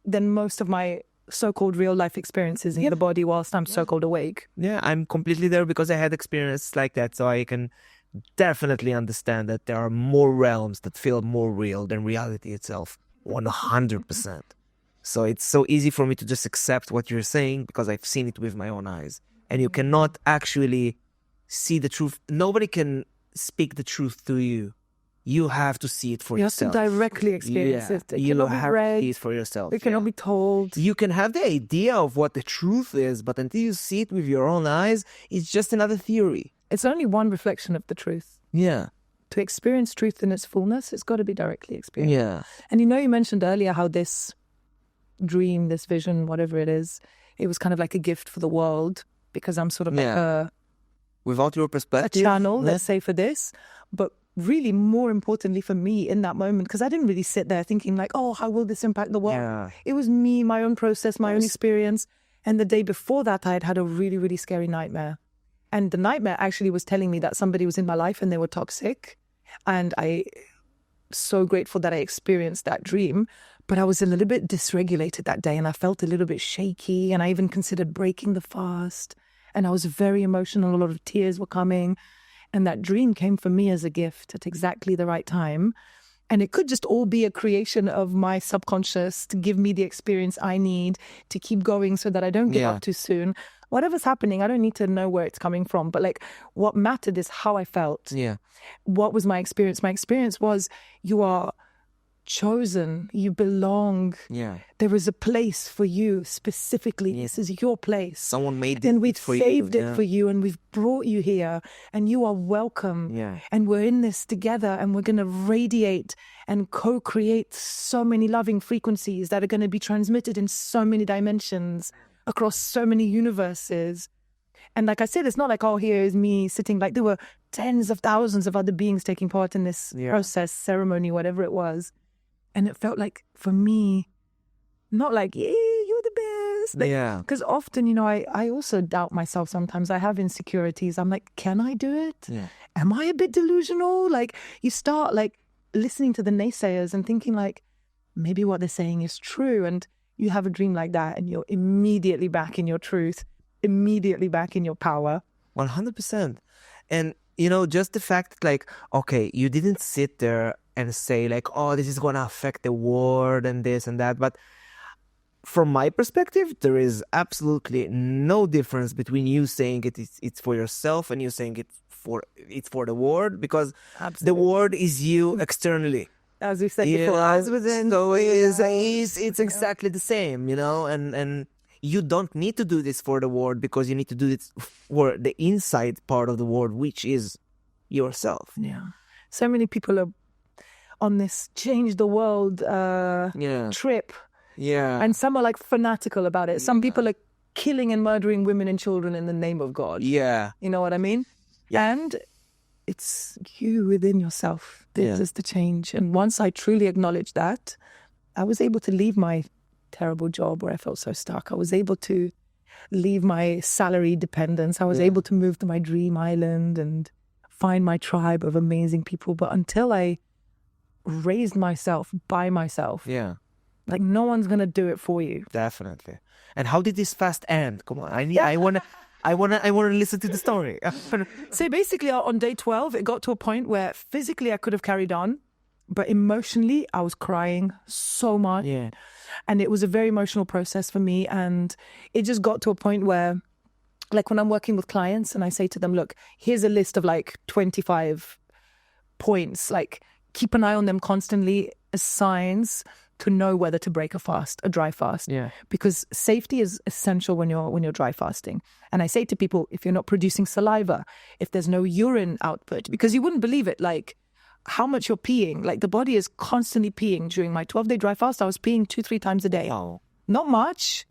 Speaker 1: than most of my so-called real life experiences in the body whilst I'm so-called awake.
Speaker 3: Yeah, I'm completely there because I had experiences like that. So I can definitely understand that there are more realms that feel more real than reality itself. 100%. So it's so easy for me to just accept what you're saying because I've seen it with my own eyes. And you cannot actually see the truth. Nobody can speak the truth to you. You have to see it for yourself.
Speaker 1: You have to directly experience it.
Speaker 3: You have to see it for yourself.
Speaker 1: It cannot be told.
Speaker 3: You can have the idea of what the truth is, but until you see it with your own eyes, it's just another theory.
Speaker 1: It's only one reflection of the truth.
Speaker 3: Yeah.
Speaker 1: To experience truth in its fullness, it's got to be directly experienced.
Speaker 3: Yeah.
Speaker 1: And you mentioned earlier how this dream, this vision, whatever it is, it was kind of like a gift for the world because I'm sort of like
Speaker 3: without your perspective,
Speaker 1: a channel, let's say, for this. But really more importantly for me in that moment, because I didn't really sit there thinking like, oh, how will this impact the world?
Speaker 3: Yeah.
Speaker 1: It was me, my own process, my own experience. And the day before that, I had had a really, really scary nightmare. And the nightmare actually was telling me that somebody was in my life and they were toxic. And I so grateful that I experienced that dream. But I was a little bit dysregulated that day and I felt a little bit shaky. And I even considered breaking the fast. And I was very emotional. A lot of tears were coming. And that dream came for me as a gift at exactly the right time. And it could just all be a creation of my subconscious to give me the experience I need to keep going so that I don't give up too soon. Whatever's happening, I don't need to know where it's coming from. But like what mattered is how I felt.
Speaker 3: Yeah.
Speaker 1: What was my experience? My experience was you are chosen. You belong.
Speaker 3: Yeah.
Speaker 1: There is a place for you specifically. This is your place.
Speaker 3: Someone made it
Speaker 1: and we've
Speaker 3: for
Speaker 1: saved
Speaker 3: you.
Speaker 1: it for you and we've brought you here and you are welcome.
Speaker 3: Yeah.
Speaker 1: And we're in this together and we're going to radiate and co-create so many loving frequencies that are going to be transmitted in so many dimensions across so many universes. And like I said, it's not like, oh, here is me sitting. Like there were tens of thousands of other beings taking part in this process, ceremony, whatever it was. And it felt like, for me, not like, yeah, you're the best. Like, because often, you know, I also doubt myself sometimes. I have insecurities. I'm like, can I do it?
Speaker 3: Yeah.
Speaker 1: Am I a bit delusional? Like, you start like listening to the naysayers and thinking like, maybe what they're saying is true. And you have a dream like that and you're immediately back in your truth, immediately back in your power.
Speaker 3: 100%. And, you know, just the fact that like, okay, you didn't sit there and say like, oh, this is going to affect the world and this and that. But from my perspective, there is absolutely no difference between you saying it's for yourself and you saying it's for the world, because the world is you externally.
Speaker 1: As we said before, as within.
Speaker 3: So it's exactly the same, you know, and you don't need to do this for the world because you need to do this for the inside part of the world, which is yourself.
Speaker 1: Yeah. So many people are on this change the world trip.
Speaker 3: Yeah.
Speaker 1: And some are like fanatical about it. Some people are killing and murdering women and children in the name of God.
Speaker 3: Yeah.
Speaker 1: You know what I mean? Yeah. And it's you within yourself. This is the change. And once I truly acknowledged that, I was able to leave my terrible job where I felt so stuck. I was able to leave my salary dependence. I was able to move to my dream island and find my tribe of amazing people. But until I raised myself by myself, like no one's gonna do it for you.
Speaker 3: Definitely. And how did this fast end? Come on, I wanna listen to the story.
Speaker 1: So basically, on day 12, it got to a point where physically I could have carried on, but emotionally I was crying so much.
Speaker 3: Yeah.
Speaker 1: And it was a very emotional process for me. And it just got to a point where, like when I'm working with clients and I say to them, look, here's a list of like 25 points, like keep an eye on them constantly as signs to know whether to break a fast, a dry fast.
Speaker 3: Yeah.
Speaker 1: Because safety is essential when you're dry fasting. And I say to people, if you're not producing saliva, if there's no urine output, because you wouldn't believe it, like how much you're peeing. Like the body is constantly peeing. During my 12-day dry fast, I was peeing 2-3 times a day.
Speaker 3: Oh.
Speaker 1: Not much.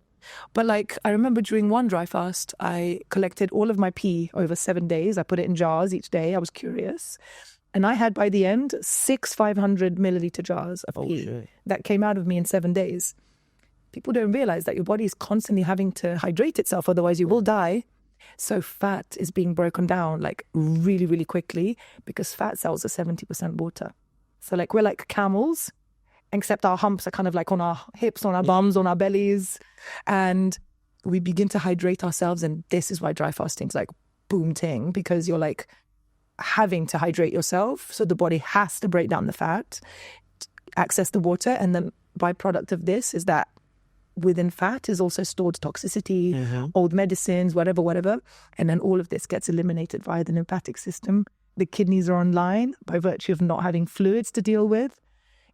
Speaker 1: But like I remember during one dry fast, I collected all of my pee over 7 days. I put it in jars each day. I was curious. And I had by the end 6 500 milliliter jars of pee that came out of me in 7 days. People don't realize that your body is constantly having to hydrate itself, otherwise you will die. So fat is being broken down like really, really quickly because fat cells are 70% water. So like we're like camels, except our humps are kind of like on our hips, on our bums, on our bellies. And we begin to hydrate ourselves. And this is why dry fasting is like boom ting, because you're like having to hydrate yourself. So the body has to break down the fat, access the water. And the byproduct of this is that within fat is also stored toxicity, old medicines, whatever. And then all of this gets eliminated via the lymphatic system. The kidneys are online by virtue of not having fluids to deal with.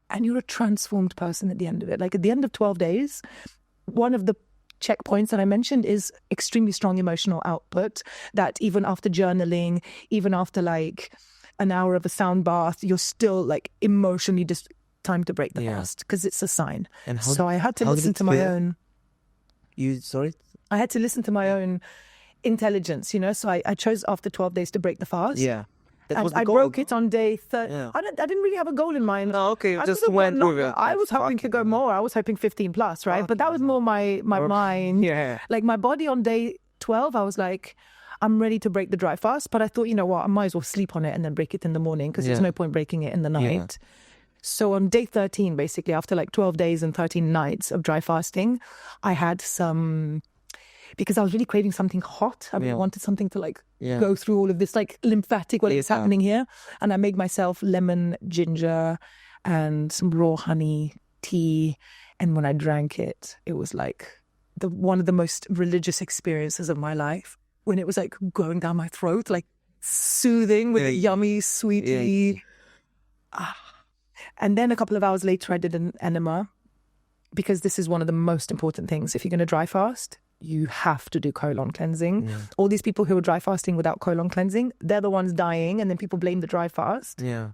Speaker 1: And you're a transformed person at the end of it. Like at the end of 12 days, one of the checkpoints that I mentioned is extremely strong emotional output, that even after journaling, even after like an hour of a sound bath, you're still like emotionally just time to break the fast, because it's a sign. And so I had to listen to my own. I had to listen to my own intelligence, you know. So I chose after 12 days to break the fast.
Speaker 3: Yeah. That
Speaker 1: and
Speaker 3: was the
Speaker 1: I
Speaker 3: goal.
Speaker 1: broke it on day 30.
Speaker 3: Yeah.
Speaker 1: I didn't really have a goal in mind.
Speaker 3: No, okay,
Speaker 1: I
Speaker 3: just
Speaker 1: could've
Speaker 3: went
Speaker 1: gone
Speaker 3: with it.
Speaker 1: I was hoping to go more. I was hoping 15 plus, right? But that was more my mind.
Speaker 3: Yeah.
Speaker 1: Like my body on day 12, I was like, I'm ready to break the dry fast. But I thought, you know what, I might as well sleep on it and then break it in the morning because there's no point breaking it in the night. So on day 13, basically, after like 12 days and 13 nights of dry fasting, I had some... Because I was really craving something hot. I wanted something to like go through all of this like lymphatic, what is happening here. And I made myself lemon, ginger, and some raw honey tea. And when I drank it, it was like one of the most religious experiences of my life. When it was like going down my throat, like soothing with yummy, sweet tea. And then a couple of hours later, I did an enema. Because this is one of the most important things. If you're going to dry fast, you have to do colon cleansing. All these people who are dry fasting without colon cleansing, they're the ones dying, and then people blame the dry fast.
Speaker 3: Yeah.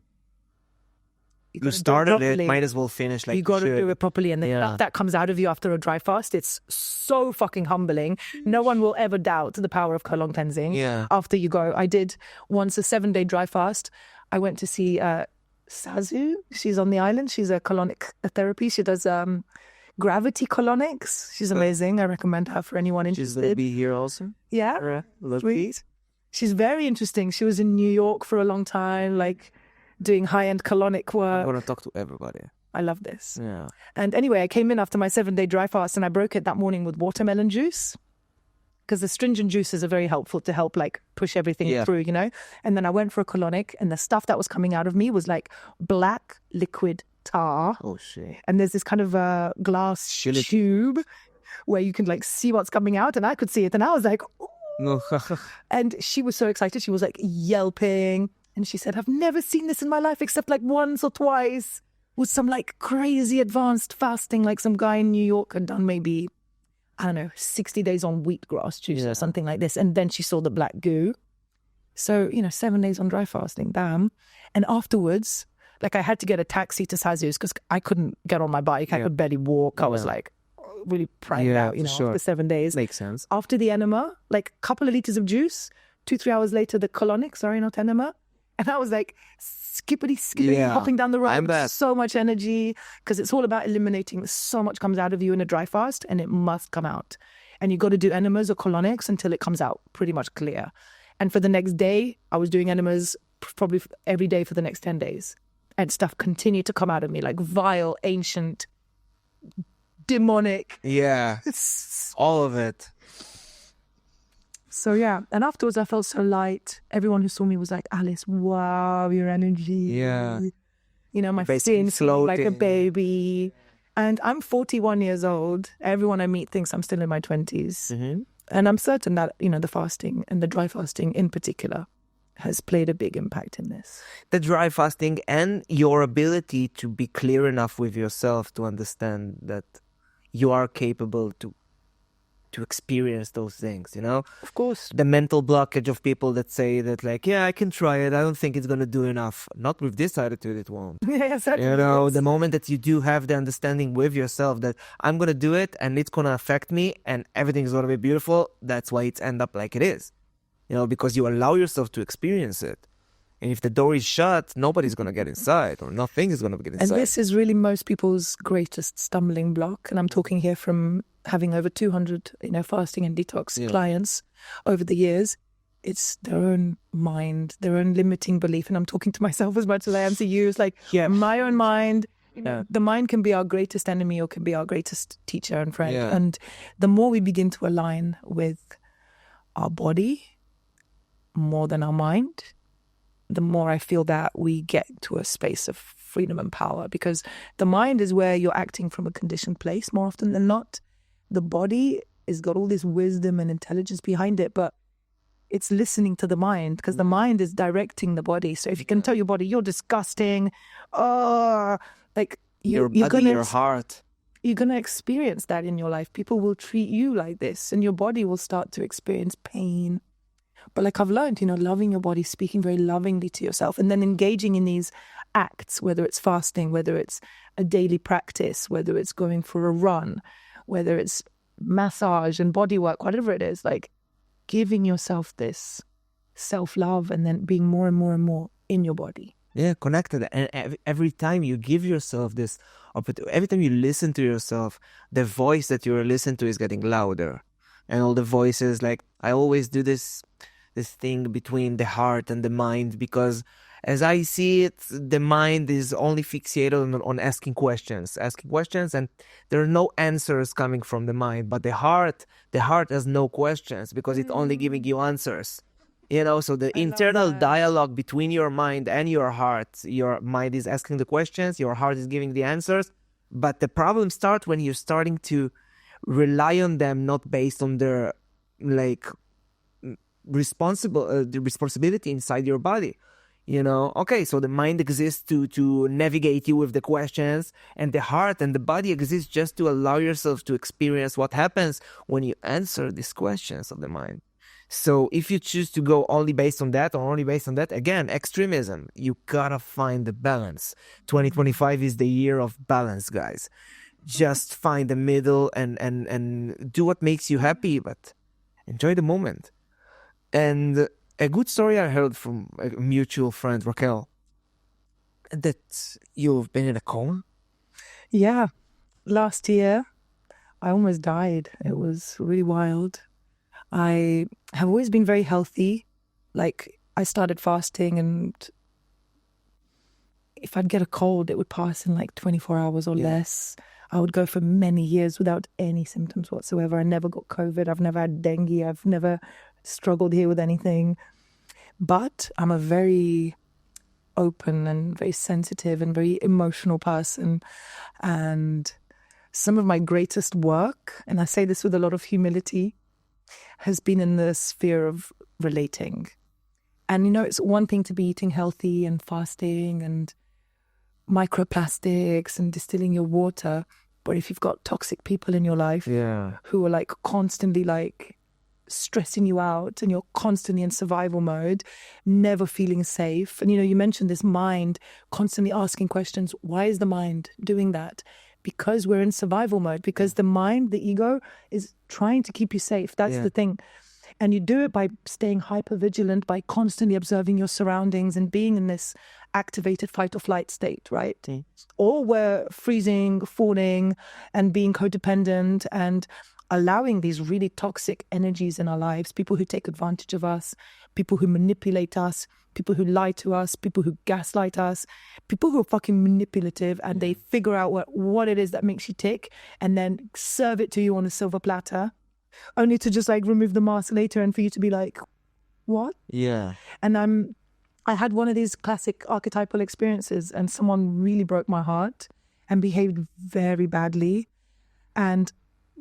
Speaker 3: You started it, might as well finish like
Speaker 1: you got to do it properly, and the stuff that comes out of you after a dry fast, it's so fucking humbling. No one will ever doubt the power of colon cleansing after you go. I did once a 7-day dry fast. I went to see Sazu. She's on the island. She's a colonic therapy. She does gravity colonics. She's amazing. I recommend her for anyone interested.
Speaker 3: She's going to be here also?
Speaker 1: Yeah.
Speaker 3: Sweet.
Speaker 1: She's very interesting. She was in New York for a long time, like doing high-end colonic work.
Speaker 3: I want to talk to everybody.
Speaker 1: I love this.
Speaker 3: Yeah.
Speaker 1: And anyway, I came in after my 7-day dry fast and I broke it that morning with watermelon juice. Because the stringent juices are very helpful to help like push everything through, you know. And then I went for a colonic, and the stuff that was coming out of me was like black liquid tar.
Speaker 3: Oh shit.
Speaker 1: And there's this kind of glass tube where you can like see what's coming out, and I could see it, and I was like, ooh. And she was so excited. She was like yelping, and she said, I've never seen this in my life except like once or twice with some like crazy advanced fasting, like some guy in New York had done maybe, I don't know, 60 days on wheatgrass juice or something like this. And then she saw the black goo. So, 7 days on dry fasting, damn. And afterwards, like I had to get a taxi to Sazu's because I couldn't get on my bike. I could barely walk. I was like really primed out, after 7 days.
Speaker 3: Makes sense.
Speaker 1: After the enema, like a couple of liters of juice, 2-3 hours later, the colonic, not enema. And I was like skippity, hopping down the road.
Speaker 3: I'm back.
Speaker 1: So much energy because it's all about eliminating. So much comes out of you in a dry fast and it must come out. And you got to do enemas or colonics until it comes out pretty much clear. And for the next day, I was doing enemas probably every day for the next 10 days. And stuff continued to come out of me like vile, ancient, demonic.
Speaker 3: Yeah. All of it.
Speaker 1: So yeah, and afterwards I felt so light. Everyone who saw me was like, Alice, wow, your energy.
Speaker 3: Yeah.
Speaker 1: My skin floating like a baby. And I'm 41 years old. Everyone I meet thinks I'm still in my 20s. Mm-hmm. And I'm certain that, the fasting and the dry fasting in particular has played a big impact in this.
Speaker 3: The dry fasting and your ability to be clear enough with yourself to understand that you are capable to experience those things,
Speaker 1: Of course.
Speaker 3: The mental blockage of people that say that like, yeah, I can try it. I don't think it's going to do enough. Not with this attitude, it won't.
Speaker 1: Yeah, exactly.
Speaker 3: The moment that you do have the understanding with yourself that I'm going to do it and it's going to affect me and everything's going to be beautiful, that's why it's end up like it is. Because you allow yourself to experience it. And if the door is shut, nobody's going to get inside or nothing is going to get inside.
Speaker 1: And this is really most people's greatest stumbling block. And I'm talking here from having over 200, fasting and detox clients over the years. It's their own mind, their own limiting belief. And I'm talking to myself as much as I am to you. It's like my own mind. The mind can be our greatest enemy or can be our greatest teacher and friend. Yeah. And the more we begin to align with our body more than our mind, the more I feel that we get to a space of freedom and power, because the mind is where you're acting from a conditioned place more often than not. The body has got all this wisdom and intelligence behind it, but it's listening to the mind because the mind is directing the body. So if you can tell your body, you're disgusting, like
Speaker 3: your body, your heart.
Speaker 1: You're going to experience that in your life. People will treat you like this and your body will start to experience pain. But like I've learned, loving your body, speaking very lovingly to yourself, and then engaging in these acts, whether it's fasting, whether it's a daily practice, whether it's going for a run, whether it's massage and body work, whatever it is, like giving yourself this self-love, and then being more and more and more in your body.
Speaker 3: Yeah, connected. And every time you give yourself this opportunity, every time you listen to yourself, the voice that you're listening to is getting louder. And all the voices, like, I always do this thing between the heart and the mind, because as I see it, the mind is only fixated on asking questions, and there are no answers coming from the mind. But the heart has no questions, because it's only giving you answers. So the internal dialogue between your mind and your heart, your mind is asking the questions, your heart is giving the answers. But the problem starts when you're starting to rely on them, not based on their the responsibility inside your body. Okay, so the mind exists to navigate you with the questions, and the heart and the body exists just to allow yourself to experience what happens when you answer these questions of the mind. So if you choose to go only based on that, again, extremism, you gotta find the balance. 2025 is the year of balance, guys. Just find the middle and do what makes you happy, but enjoy the moment. And a good story I heard from a mutual friend, Raquel, that you've been in a coma.
Speaker 1: Yeah. Last year, I almost died. It was really wild. I have always been very healthy. Like, I started fasting, and if I'd get a cold, it would pass in like 24 hours or less. I would go for many years without any symptoms whatsoever. I never got COVID. I've never had dengue. I've never struggled here with anything. But I'm a very open and very sensitive and very emotional person. And some of my greatest work, and I say this with a lot of humility, has been in the sphere of relating. And, it's one thing to be eating healthy and fasting and microplastics and distilling your water. But if you've got toxic people in your life who are like constantly like stressing you out, and you're constantly in survival mode, never feeling safe. And, you mentioned this mind constantly asking questions. Why is the mind doing that? Because we're in survival mode, because the mind, the ego, is trying to keep you safe. That's the thing. And you do it by staying hypervigilant, by constantly observing your surroundings and being in this activated fight or flight state, right? Or we're freezing, falling, and being codependent and allowing these really toxic energies in our lives, people who take advantage of us, people who manipulate us, people who lie to us, people who gaslight us, people who are fucking manipulative, and they figure out what it is that makes you tick and then serve it to you on a silver platter, only to just like remove the mask later and for you to be like, what?
Speaker 3: Yeah.
Speaker 1: And I had one of these classic archetypal experiences, and someone really broke my heart and behaved very badly. And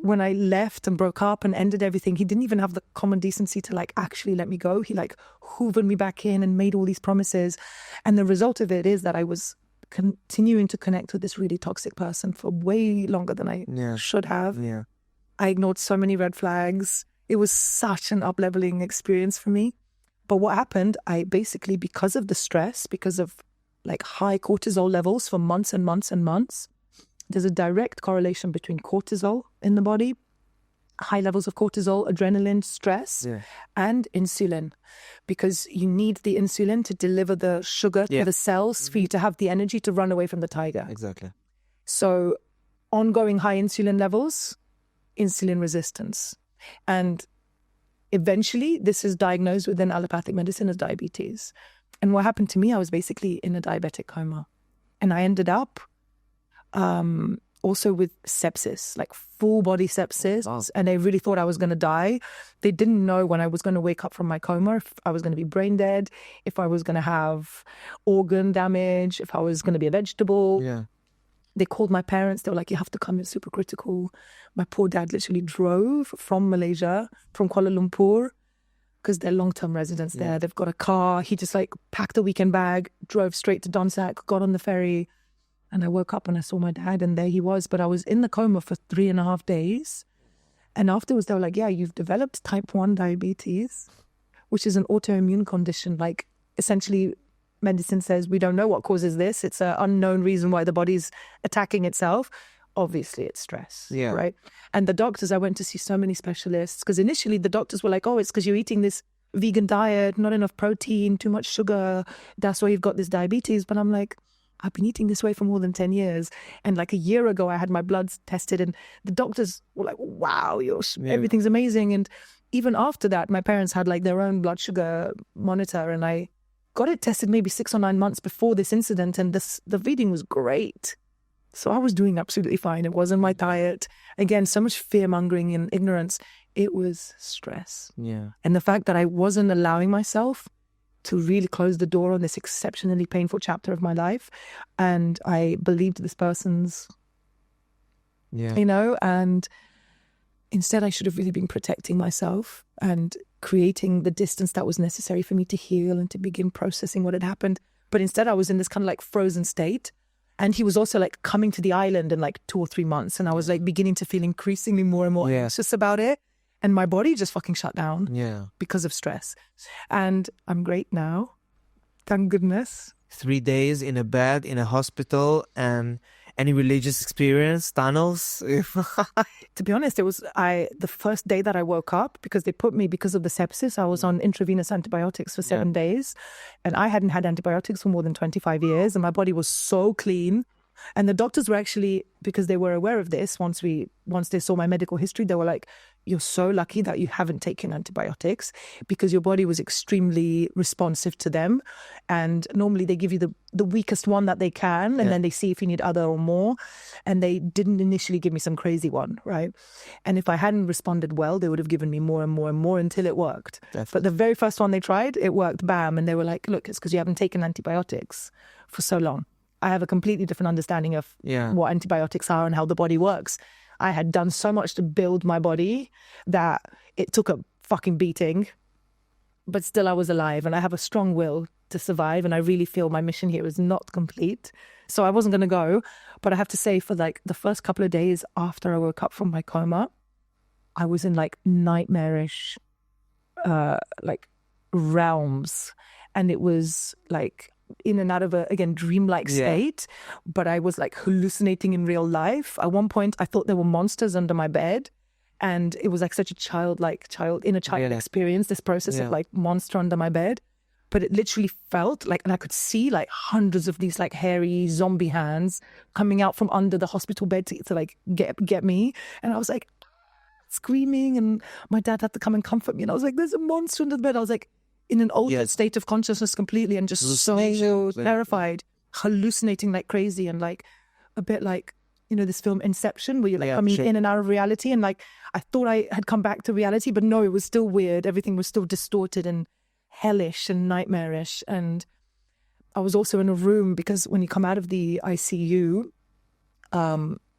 Speaker 1: when I left and broke up and ended everything, he didn't even have the common decency to like actually let me go. He like hoovered me back in and made all these promises. And the result of it is that I was continuing to connect with this really toxic person for way longer than I should have.
Speaker 3: Yeah.
Speaker 1: I ignored so many red flags. It was such an up-leveling experience for me. But what happened, I basically, because of the stress, because of like high cortisol levels for months and months and months, there's a direct correlation between cortisol in the body, high levels of cortisol, adrenaline, stress, and insulin. Because you need the insulin to deliver the sugar to the cells for you to have the energy to run away from the tiger.
Speaker 3: Exactly.
Speaker 1: So ongoing high insulin levels, insulin resistance. And eventually this is diagnosed within allopathic medicine as diabetes. And what happened to me, I was basically in a diabetic coma. And I ended up also with sepsis, like full body sepsis.
Speaker 3: Wow.
Speaker 1: And they really thought I was going to die. They didn't know when I was going to wake up from my coma, if I was going to be brain dead, if I was going to have organ damage, if I was going to be a vegetable.
Speaker 3: Yeah.
Speaker 1: They called my parents. They were like, you have to come, it's super critical. My poor dad literally drove from Malaysia, from Kuala Lumpur, because they're long-term residents there. They've got a car. He just like packed a weekend bag, drove straight to Donsac, got on the ferry. And I woke up and I saw my dad, and there he was. But I was in the coma for 3.5 days. And afterwards, they were like, yeah, you've developed type 1 diabetes, which is an autoimmune condition. Like, essentially, medicine says we don't know what causes this. It's an unknown reason why the body's attacking itself. Obviously, it's stress, right? And the doctors, I went to see so many specialists, because initially the doctors were like, oh, it's because you're eating this vegan diet, not enough protein, too much sugar. That's why you've got this diabetes. But I'm like, I've been eating this way for more than 10 years. And like a year ago, I had my bloods tested and the doctors were like, wow, everything's amazing. And even after that, my parents had like their own blood sugar monitor and I got it tested maybe 6 or 9 months before this incident. And the reading was great. So I was doing absolutely fine. It wasn't my diet. Again, so much fear mongering and ignorance. It was stress.
Speaker 3: Yeah.
Speaker 1: And the fact that I wasn't allowing myself to really close the door on this exceptionally painful chapter of my life. And I believed this person's, and instead I should have really been protecting myself and creating the distance that was necessary for me to heal and to begin processing what had happened. But instead I was in this kind of like frozen state. And he was also like coming to the island in like 2 or 3 months. And I was like beginning to feel increasingly more and more anxious about it. And my body just fucking shut down because of stress. And I'm great now. Thank goodness.
Speaker 3: 3 days in a bed, in a hospital, and any religious experience, tunnels?
Speaker 1: To be honest, it was the first day that I woke up because they put me, because of the sepsis, I was on intravenous antibiotics for 7 days. And I hadn't had antibiotics for more than 25 years. And my body was so clean. And the doctors were actually, because they were aware of this, once they saw my medical history, they were like, you're so lucky that you haven't taken antibiotics because your body was extremely responsive to them. And normally they give you the weakest one that they can, and then they see if you need other or more. And they didn't initially give me some crazy one, right? And if I hadn't responded well, they would have given me more and more and more until it worked. Definitely. But the very first one they tried, it worked, bam. And they were like, look, it's because you haven't taken antibiotics for so long. I have a completely different understanding of what antibiotics are and how the body works. I had done so much to build my body that it took a fucking beating, but still I was alive and I have a strong will to survive. And I really feel my mission here is not complete. So I wasn't going to go. But I have to say, for like the first couple of days after I woke up from my coma, I was in like nightmarish like realms. And it was like in and out of a, again, dreamlike state, but I was like hallucinating in real life. At one point, I thought there were monsters under my bed, and it was like such a child experience, this process of like monster under my bed. But it literally felt like, and I could see like hundreds of these like hairy zombie hands coming out from under the hospital bed to like get me. And I was like screaming, and my dad had to come and comfort me. And I was like, there's a monster under the bed. I was like, in an altered state of consciousness completely, and just so terrified, hallucinating like crazy, and like a bit like, you know, this film Inception, where you're like coming in and out of reality. And like, I thought I had come back to reality, but no, it was still weird. Everything was still distorted and hellish and nightmarish. And I was also in a room, because when you come out of the ICU,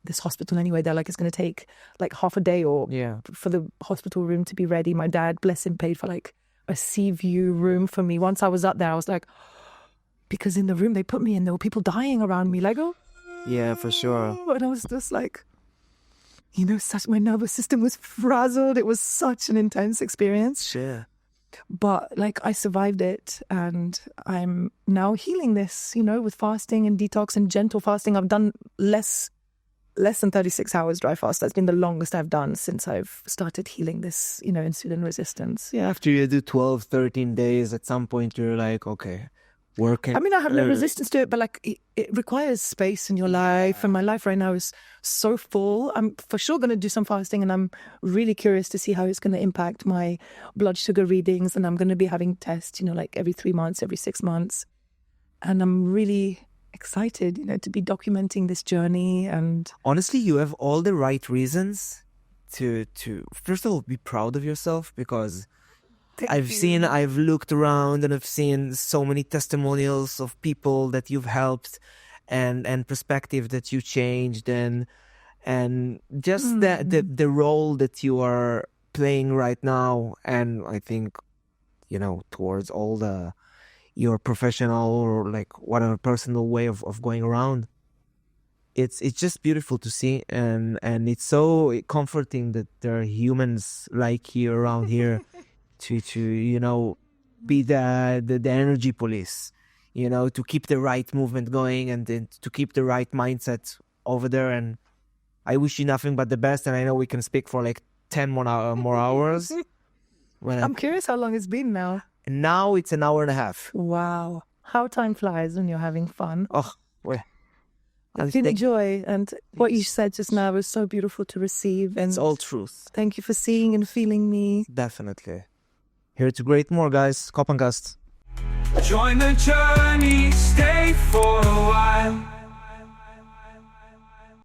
Speaker 1: this hospital anyway, they're like, it's going to take like half a day or for the hospital room to be ready. My dad, bless him, paid for like a sea view room for me. Once I was up there, I was like, because in the room they put me in, there were people dying around me, like, oh
Speaker 3: yeah, for sure.
Speaker 1: And I was just like, you know, my nervous system was frazzled. It was such an intense experience.
Speaker 3: Sure.
Speaker 1: But like, I survived it, and I'm now healing this, you know, with fasting and detox and gentle fasting. I've done less than 36 hours dry fast. That's been the longest I've done since I've started healing this, you know, insulin resistance.
Speaker 3: Yeah, after you do 12, 13 days, at some point you're like, okay, working.
Speaker 1: I mean, I have no resistance to it, but like it requires space in your life. And my life right now is so full. I'm for sure going to do some fasting, and I'm really curious to see how it's going to impact my blood sugar readings. And I'm going to be having tests, you know, like every 3 months, every 6 months. And I'm really excited, you know, to be documenting this journey. And
Speaker 3: honestly, you have all the right reasons to first of all be proud of yourself, because I've looked around and I've seen so many testimonials of people that you've helped and perspective that you changed, and just the role that you are playing right now. And I think, you know, towards all your professional or like whatever personal way of going around, it's just beautiful to see, and it's so comforting that there are humans like you around here to you know, be the energy police, you know, to keep the right movement going, and then to keep the right mindset over there. And I wish you nothing but the best, and I know we can speak for like 10 more hours.
Speaker 1: I'm curious how long it's been now.
Speaker 3: Now it's an hour and a half.
Speaker 1: Wow. How time flies when you're having fun.
Speaker 3: Oh, well.
Speaker 1: I feel the joy, and what you said just now was so beautiful to receive. And
Speaker 3: It's all truth.
Speaker 1: thank you for seeing and feeling me.
Speaker 3: Definitely. Here to create more, guys. KohPhanCast.
Speaker 2: Join the journey, stay for a while.